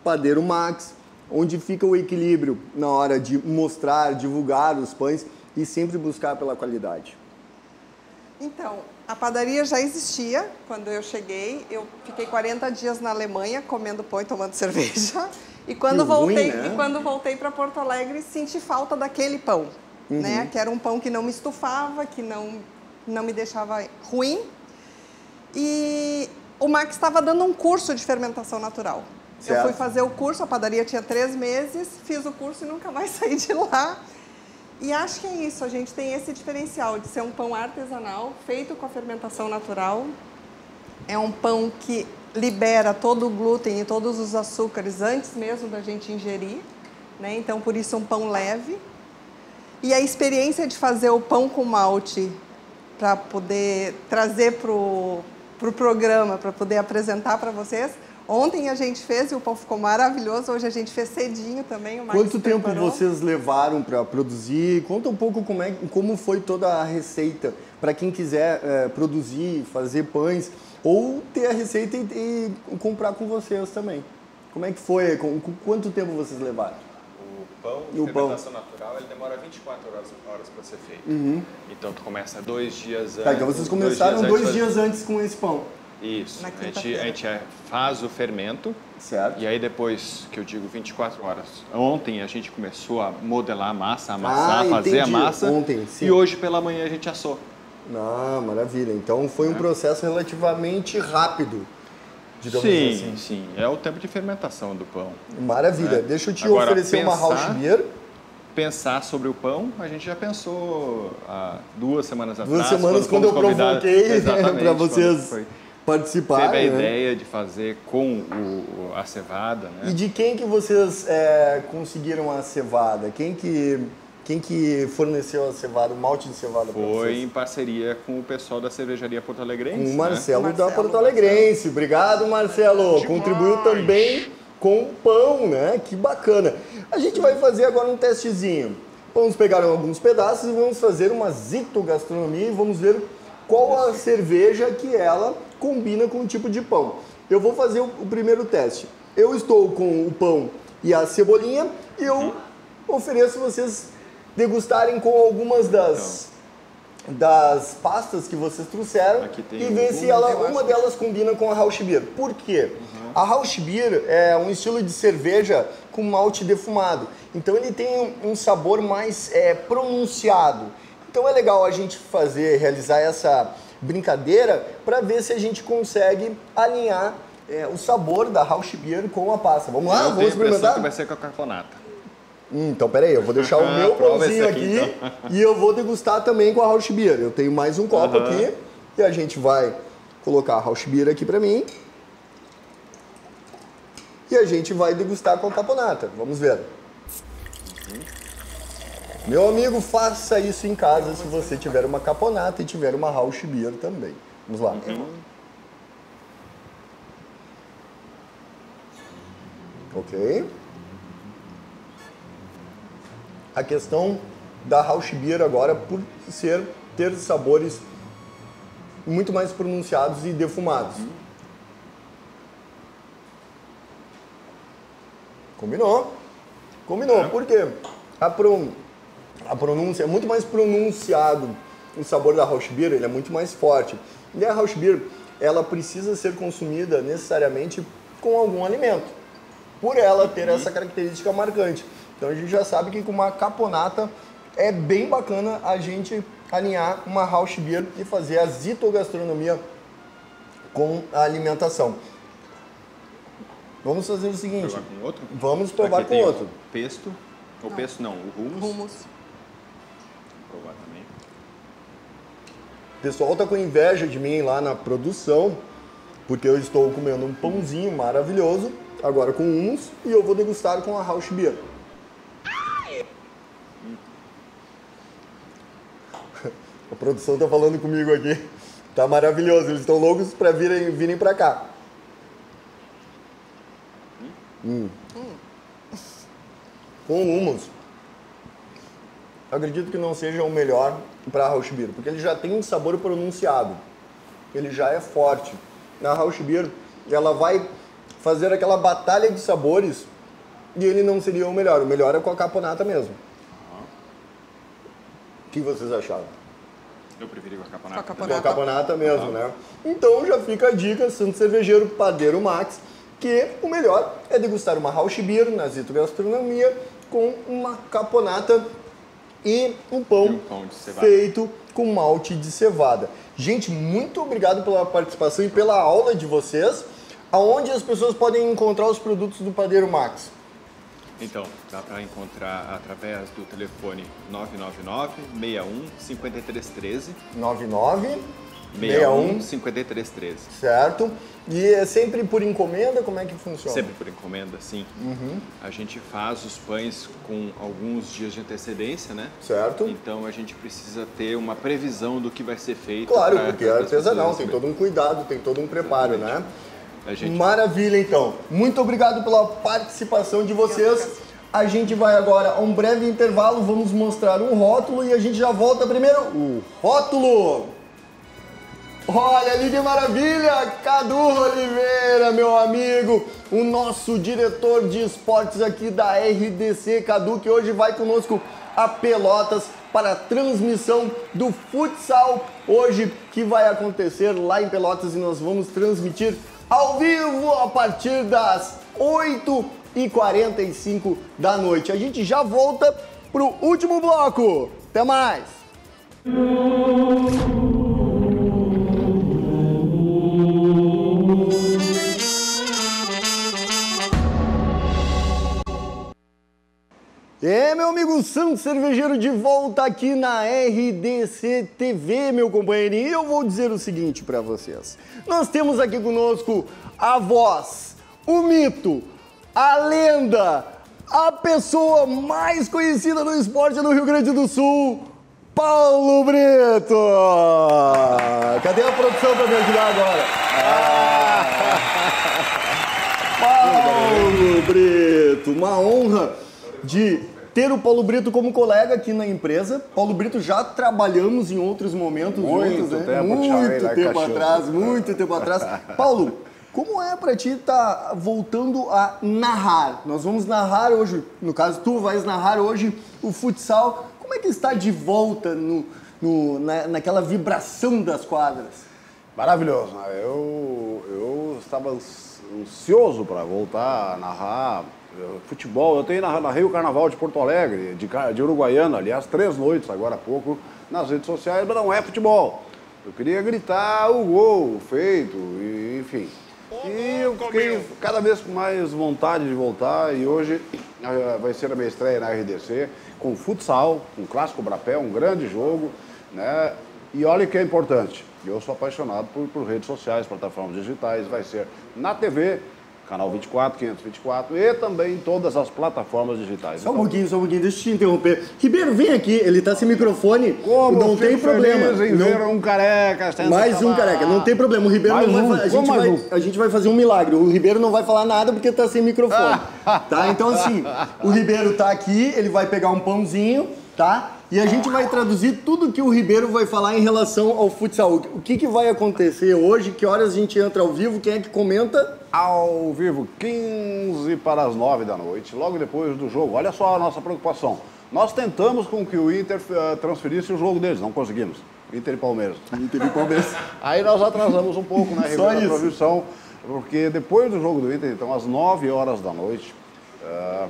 Speaker 1: Padeiro Max, onde fica o equilíbrio na hora de mostrar, divulgar os pães e sempre buscar pela qualidade.
Speaker 6: Então, a padaria já existia quando eu cheguei. Eu fiquei 40 dias na Alemanha comendo pão e tomando cerveja. E quando voltei para Porto Alegre, senti falta daquele pão, né? Que era um pão que não me estufava, que não me deixava ruim. E o Max estava dando um curso de fermentação natural.
Speaker 1: Certo.
Speaker 6: Eu fui fazer o curso, a padaria tinha 3 meses, fiz o curso e nunca mais saí de lá. E acho que é isso, a gente tem esse diferencial de ser um pão artesanal, feito com a fermentação natural. É um pão que libera todo o glúten e todos os açúcares antes mesmo da gente ingerir, né? Então, por isso, um pão leve. E a experiência de fazer o pão com malte para poder trazer para o programa, para poder apresentar para vocês. Ontem a gente fez e o pão ficou maravilhoso. Hoje a gente fez cedinho também. O Max
Speaker 1: Quanto tempo
Speaker 6: preparou.
Speaker 1: vocês levaram para produzir? Conta um pouco como foi toda a receita para quem quiser produzir, fazer pães ou ter a receita e comprar com vocês também. Como é que foi? Quanto tempo vocês levaram?
Speaker 5: O pão de fermentação natural ele demora 24 horas para ser feito. Então tu começa 2 dias antes.
Speaker 1: Tá, então vocês começaram 2 dias antes com esse pão.
Speaker 5: Isso, a gente faz o fermento,
Speaker 1: certo?
Speaker 5: E aí depois, que eu digo 24 horas, ontem a gente começou a modelar a massa, amassar, fazer a massa,
Speaker 1: ontem, sim.
Speaker 5: E hoje pela manhã a gente assou.
Speaker 1: Ah, maravilha, então foi um processo relativamente rápido, digamos assim.
Speaker 5: Sim, é o tempo de fermentação do pão.
Speaker 1: Maravilha, deixa eu te oferecer uma Rauch Beer.
Speaker 5: Pensar sobre o pão, a gente já pensou há 2 semanas atrás.
Speaker 1: 2 semanas quando eu provoquei para vocês participar.
Speaker 5: Teve a ideia de fazer com a cevada. Né?
Speaker 1: E de quem que vocês conseguiram a cevada? Quem que forneceu a cevada, o malte de cevada para vocês?
Speaker 5: Foi em parceria com o pessoal da cervejaria Porto Alegrense.
Speaker 1: Com o Marcelo, da Porto Alegrense. Obrigado, Marcelo. Contribuiu também com o pão, né? Que bacana. A gente vai fazer agora um testezinho. Vamos pegar alguns pedaços e vamos fazer uma zitogastronomia e vamos ver qual a cerveja que ela combina com o tipo de pão. Eu vou fazer o primeiro teste. Eu estou com o pão e a cebolinha e eu ofereço vocês degustarem com algumas das pastas que vocês trouxeram e ver se uma delas combina com a Rauch Beer. Por quê? A Rauch Beer é um estilo de cerveja com malte defumado. Então ele tem um sabor mais pronunciado. Então é legal a gente realizar essa brincadeira para ver se a gente consegue alinhar o sabor da Rauch Beer com a pasta. Vamos lá? Vamos experimentar?
Speaker 5: Que vai ser com a carponata.
Speaker 1: Então, peraí, eu vou deixar o meu pãozinho aqui então. E eu vou degustar também com a Rauch Beer. Eu tenho mais um copo aqui e a gente vai colocar a Rauch Beer aqui para mim. E a gente vai degustar com a caponata. Vamos ver. Meu amigo, faça isso em casa se você tiver uma caponata e tiver uma Rauch Beer também. Vamos lá. Ok. A questão da Rauch Beer agora, por ter sabores muito mais pronunciados e defumados. Combinou. Por quê? A pronúncia é muito mais pronunciado. O sabor da Rauch Beer, ele é muito mais forte. E a Rauch Beer, ela precisa ser consumida necessariamente com algum alimento, por ela ter essa característica marcante. Então a gente já sabe que com uma caponata é bem bacana a gente alinhar uma Rauch Beer e fazer a zitogastronomia com a alimentação. Vamos fazer o seguinte.
Speaker 5: Provar com outro?
Speaker 1: Vamos provar
Speaker 5: aqui
Speaker 1: com outro.
Speaker 5: O pesto. O pesto não, o hummus.
Speaker 6: Hummus.
Speaker 5: Vou provar também.
Speaker 1: O pessoal tá com inveja de mim lá na produção, porque eu estou comendo um pãozinho maravilhoso, agora com hummus, e eu vou degustar com a Rauch Beer. A produção tá falando comigo aqui. Tá maravilhoso, eles estão loucos para virem para cá. Com hummus. eu acredito que não seja o melhor para Rauch Beer, porque ele já tem um sabor pronunciado. Ele já é forte. Na Rauch Beer, ela vai fazer aquela batalha de sabores e ele não seria o melhor. O melhor é com a caponata mesmo. O que vocês acharam?
Speaker 5: Eu preferi com a caponata.
Speaker 1: Com a caponata mesmo, né? Então já fica a dica, Santo Cervejeiro Padeiro Max, que o melhor é degustar uma Rauch Beer na Zito Gastronomia com uma caponata e um pão feito com malte de cevada. Gente, muito obrigado pela participação e pela aula de vocês. Aonde as pessoas podem encontrar os produtos do Padeiro Max?
Speaker 5: Então, dá para encontrar através do telefone 999-61-5313.
Speaker 1: 99-61-5313. Certo. E é sempre por encomenda? Como é que funciona?
Speaker 5: Sempre por encomenda, sim. A gente faz os pães com alguns dias de antecedência, né?
Speaker 1: Certo.
Speaker 5: Então a gente precisa ter uma previsão do que vai ser feito.
Speaker 1: Claro, porque é artesanal, tem todo um cuidado, tem todo um preparo, né? Maravilha, então. Muito obrigado pela participação de vocês. A gente vai agora a um breve intervalo, vamos mostrar um rótulo e a gente já volta primeiro. O rótulo! Olha ali que maravilha! Cadu Oliveira, meu amigo, o nosso diretor de esportes aqui da RDC, Cadu, que hoje vai conosco a Pelotas para a transmissão do futsal, hoje que vai acontecer lá em Pelotas e nós vamos transmitir ao vivo a partir das 8h45 da noite. A gente já volta para o último bloco. Até mais! Meu amigo Santo Cervejeiro de volta aqui na RDC TV, meu companheirinho. E eu vou dizer o seguinte para vocês. Nós temos aqui conosco a voz, o mito, a lenda, a pessoa mais conhecida no esporte do Rio Grande do Sul, Paulo Brito. Cadê a produção para me ajudar agora? Paulo Brito, uma honra de ter o Paulo Brito como colega aqui na empresa. Paulo Brito, já trabalhamos em outros momentos juntos, né? Muito tempo atrás. Paulo, como é pra ti estar voltando a narrar? Nós vamos narrar hoje, no caso tu vais narrar hoje o futsal. Como é que está de volta naquela vibração das quadras?
Speaker 7: Maravilhoso, né? Eu estava ansioso para voltar a narrar futebol. Eu narrei o Carnaval de Porto Alegre, de Uruguaiana, aliás, 3 noites agora há pouco, nas redes sociais, mas não é futebol. Eu queria gritar o gol feito, enfim. E eu fiquei cada vez com mais vontade de voltar e hoje vai ser a minha estreia na RDC com futsal, com Clássico Brapé, um grande jogo, né? E olha que é importante, eu sou apaixonado por redes sociais, plataformas digitais, vai ser na TV, Canal 24, 524 e também em todas as plataformas digitais.
Speaker 1: Só um pouquinho, deixa eu te interromper. Ribeiro, vem aqui, ele tá sem microfone, não tem problema.
Speaker 7: Um careca.
Speaker 1: Mais um careca, não tem problema. O Ribeiro não vai, a gente vai fazer um milagre. O Ribeiro não vai falar nada porque tá sem microfone. Tá? Então assim, o Ribeiro tá aqui, ele vai pegar um pãozinho, tá? E a gente vai traduzir tudo que o Ribeiro vai falar em relação ao futsal. O que vai acontecer hoje? Que horas a gente entra ao vivo? Quem é que comenta?
Speaker 7: Ao vivo, 15 para as 9 da noite, logo depois do jogo. Olha só a nossa preocupação. Nós tentamos com que o Inter transferisse o jogo deles, não conseguimos. Inter e Palmeiras. Aí nós atrasamos um pouco, né, Ribeiro, a transmissão, porque depois do jogo do Inter, então às 9 horas da noite,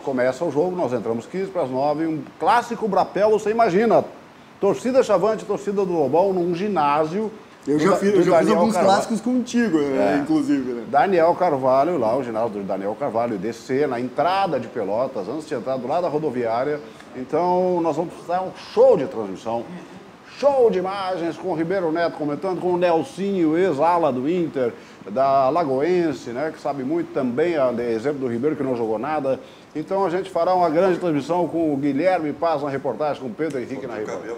Speaker 7: começa o jogo, nós entramos 15 para as 9, um clássico Brapel, você imagina, torcida Chavante, torcida do Lobão, num ginásio.
Speaker 1: Eu já fiz alguns clássicos contigo, inclusive. Né?
Speaker 7: Daniel Carvalho, lá o ginásio do Daniel Carvalho, descer na entrada de Pelotas, antes de entrar do lado da rodoviária. Então nós vamos dar um show de transmissão, show de imagens com o Ribeiro Neto comentando, com o Nelsinho, ex-ala do Inter, da Lagoense, né, que sabe muito também, exemplo do Ribeiro que não jogou nada. Então a gente fará uma grande transmissão com o Guilherme Paz na reportagem, com o Pedro Henrique na reportagem.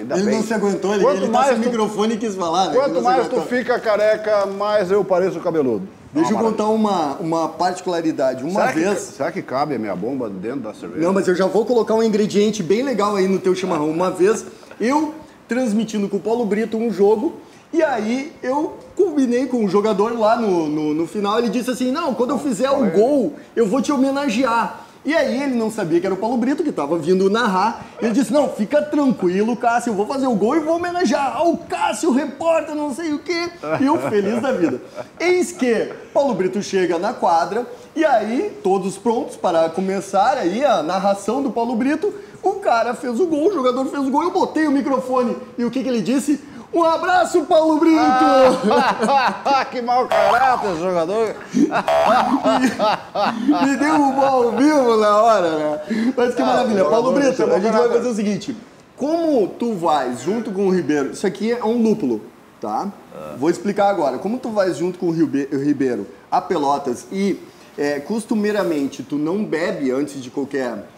Speaker 1: Ele não se aguentou, ele tá sem microfone e quis falar. Né?
Speaker 7: Quanto mais tu fica careca, mais eu pareço cabeludo.
Speaker 1: Deixa eu contar uma particularidade.
Speaker 7: Será que cabe a minha bomba dentro da cerveja?
Speaker 1: Não, mas eu já vou colocar um ingrediente bem legal aí no teu chimarrão. Uma vez, eu transmitindo com o Paulo Brito um jogo, e aí eu combinei com o jogador lá no final, ele disse assim, não, quando eu fizer o gol, eu vou te homenagear. E aí ele não sabia que era o Paulo Brito, que estava vindo narrar. Ele disse, não, fica tranquilo, Cássio, eu vou fazer o gol e vou homenagear ao Cássio, repórter, não sei o quê. E eu feliz da vida. Eis que Paulo Brito chega na quadra, e aí, todos prontos para começar aí a narração do Paulo Brito. O cara fez o gol, o jogador fez o gol, eu botei o microfone. E o que ele disse? Um abraço, Paulo Brito!
Speaker 7: Que mau caráter esse jogador!
Speaker 1: Me derrubou ao vivo na hora, né? Mas que maravilha. Paulo Brito, a gente vai fazer o seguinte. Como tu vais junto com o Ribeiro... Isso aqui é um lúpulo, tá? Vou explicar agora. Como tu vais junto com o Ribeiro a Pelotas e costumeiramente tu não bebe antes de qualquer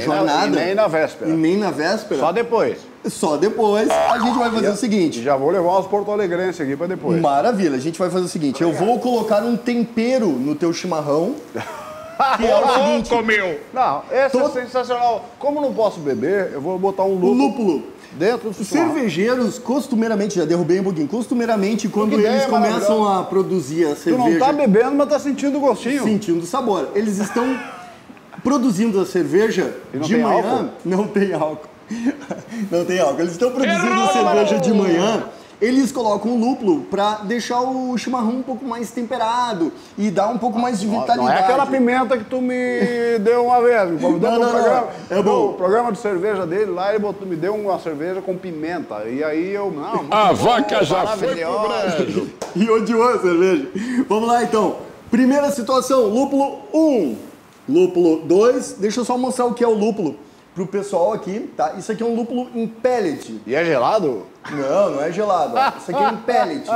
Speaker 1: jornada...
Speaker 7: E nem na véspera.
Speaker 1: E nem na véspera.
Speaker 7: Só depois.
Speaker 1: Só depois a gente vai fazer o seguinte.
Speaker 7: Já vou levar os porto-alegrenses aqui para depois.
Speaker 1: Maravilha, a gente vai fazer o seguinte. Eu vou colocar um tempero no teu chimarrão. Que é o seguinte.
Speaker 7: Não, esse é sensacional. Como não posso beber, eu vou botar um lúpulo dentro do chimarrão.
Speaker 1: Cervejeiros, costumeiramente, já derrubei um pouquinho, costumeiramente, quando eles começam a produzir a cerveja...
Speaker 7: Tu não tá bebendo, mas tá sentindo o gostinho.
Speaker 1: Sentindo o sabor. Eles estão produzindo a cerveja de manhã...
Speaker 7: Álcool?
Speaker 1: Não tem álcool. Não tem álcool. Eles estão produzindo cerveja de manhã, eles colocam o lúpulo para deixar o chimarrão um pouco mais temperado e dar um pouco mais de vitalidade.
Speaker 7: Não é aquela pimenta que tu me deu uma vez. Me convidou pro programa.
Speaker 1: É bom.
Speaker 7: O programa de cerveja dele lá, ele me deu uma cerveja com pimenta. E aí eu... Não,
Speaker 8: a vaca já foi pro brejo.
Speaker 1: E odiou a cerveja. Vamos lá, então. Primeira situação, lúpulo 1. Lúpulo 2. Deixa eu só mostrar o que é o lúpulo pro pessoal aqui, tá? Isso aqui é um lúpulo em pellet.
Speaker 7: E é gelado?
Speaker 1: Não é gelado. Ó. Isso aqui é em pellets.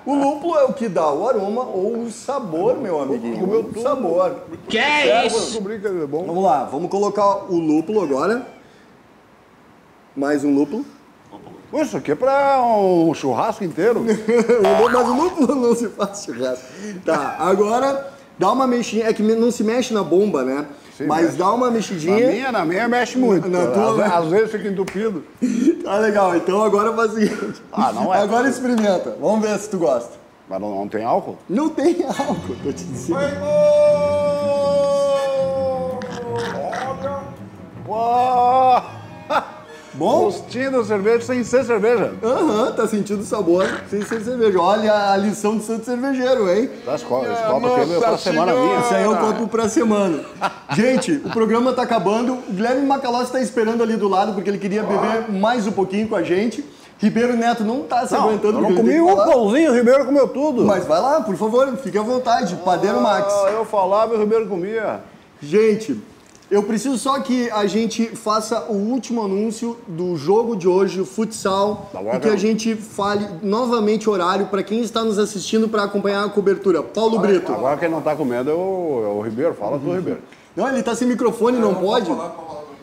Speaker 1: O lúpulo é o que dá o aroma ou o sabor, meu amiguinho. O sabor.
Speaker 8: Que é isso?
Speaker 1: Vamos lá, vamos colocar o lúpulo agora. Mais um lúpulo.
Speaker 7: Isso aqui é pra um churrasco inteiro.
Speaker 1: Mas o lúpulo não se faz churrasco. Tá, agora dá uma mexidinha. É que não se mexe na bomba, né? Sim, mas mexe. Dá uma mexidinha.
Speaker 7: Na minha mexe muito. Às vezes fica entupido.
Speaker 1: Tá legal, então agora faz o seguinte.
Speaker 7: Não é.
Speaker 1: Agora experimenta. Vamos ver se tu gosta.
Speaker 7: Mas não tem álcool?
Speaker 1: Não tem álcool, tô te dizendo. Bom?
Speaker 7: Gostinho da cerveja sem ser cerveja.
Speaker 1: Tá sentindo o sabor sem ser cerveja. Olha a lição do santo cervejeiro, hein?
Speaker 7: Esse copo aqui é pra semana minha.
Speaker 1: Isso aí é um copo pra semana. Gente, o programa tá acabando. O Guilherme Macalossi tá esperando ali do lado porque ele queria beber mais um pouquinho com a gente. Ribeiro Neto não tá se aguentando.
Speaker 7: Eu não comi um pãozinho, o Ribeiro comeu tudo.
Speaker 1: Mas vai lá, por favor, fique à vontade. Padeiro Max.
Speaker 7: Eu falava e o Ribeiro comia.
Speaker 1: Gente... Eu preciso só que a gente faça o último anúncio do jogo de hoje, o futsal, e que a gente fale novamente o horário para quem está nos assistindo para acompanhar a cobertura. Paulo Brito.
Speaker 7: Agora quem não está comendo é o Ribeiro, fala do Ribeiro.
Speaker 1: Não, ele está sem microfone, não pode?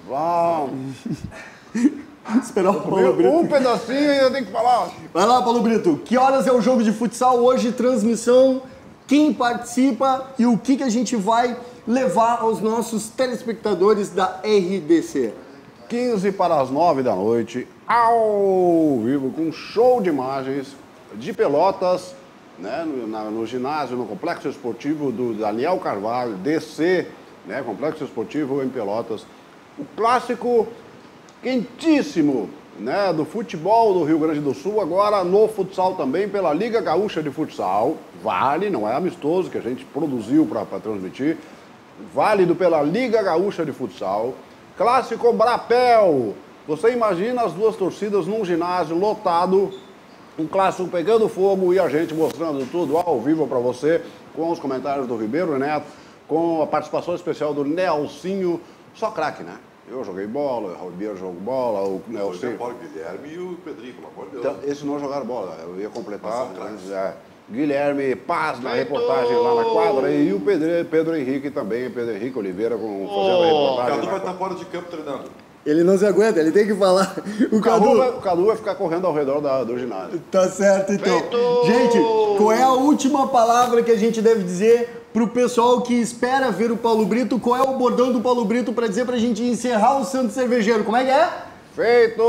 Speaker 7: Vamos.
Speaker 1: Esperar o Paulo Brito.
Speaker 7: Um pedacinho e eu tenho que falar.
Speaker 1: Vai lá, Paulo Brito. Que horas é o jogo de futsal hoje? Transmissão, quem participa e o que a gente vai levar aos nossos telespectadores da RDC.
Speaker 7: 15 para as 9 da noite, ao vivo, com um show de imagens de Pelotas, né, no ginásio, no Complexo Esportivo do Daniel Carvalho, DC, né, Complexo Esportivo em Pelotas. O clássico quentíssimo, né, do futebol do Rio Grande do Sul, agora no futsal também, pela Liga Gaúcha de Futsal. Vale, não é amistoso, que a gente produziu para transmitir. Válido pela Liga Gaúcha de Futsal. Clássico Brapel. Você imagina as duas torcidas num ginásio lotado, um clássico pegando fogo e a gente mostrando tudo ao vivo para você, com os comentários do Ribeiro Neto, com a participação especial do Nelsinho. Só craque, né? Eu joguei bola, o Ribeiro jogou bola, o Nelsinho.
Speaker 9: O Guilherme e o Pedrinho, pelo amor de Deus.
Speaker 7: Então, esses não jogaram bola, eu ia completar. Guilherme Paz na reportagem lá na quadra e o Pedro Henrique também, Pedro Henrique Oliveira fazendo a reportagem.
Speaker 9: O Cadu vai estar fora de campo treinando.
Speaker 1: Ele não se aguenta, ele tem que falar.
Speaker 7: O Cadu vai ficar correndo ao redor do ginásio.
Speaker 1: Tá certo, então.
Speaker 7: Feito!
Speaker 1: Gente, qual é a última palavra que a gente deve dizer pro pessoal que espera ver o Paulo Brito? Qual é o bordão do Paulo Brito pra dizer pra gente encerrar o Santo Cervejeiro? Como é que é?
Speaker 7: Feito!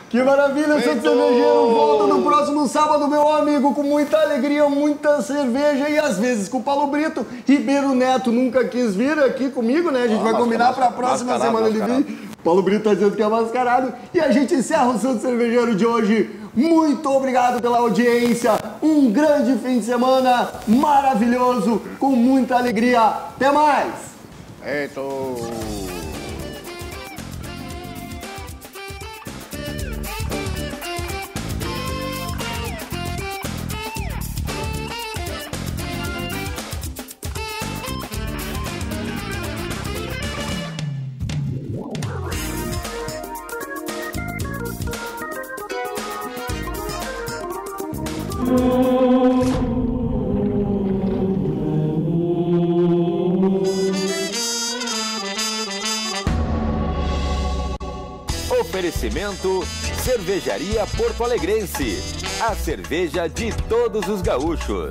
Speaker 1: Que maravilha, Santo Cervejeiro volta no próximo sábado, meu amigo, com muita alegria, muita cerveja e às vezes com o Paulo Brito. Ribeiro Neto nunca quis vir aqui comigo, né? A gente vai combinar pra próxima semana ele vir. Paulo Brito tá dizendo que é mascarado. E a gente encerra o Santo Cervejeiro de hoje. Muito obrigado pela audiência. Um grande fim de semana maravilhoso, com muita alegria. Até mais!
Speaker 7: Feito!
Speaker 2: Oferecimento Cervejaria Porto Alegrense, a cerveja de todos os gaúchos.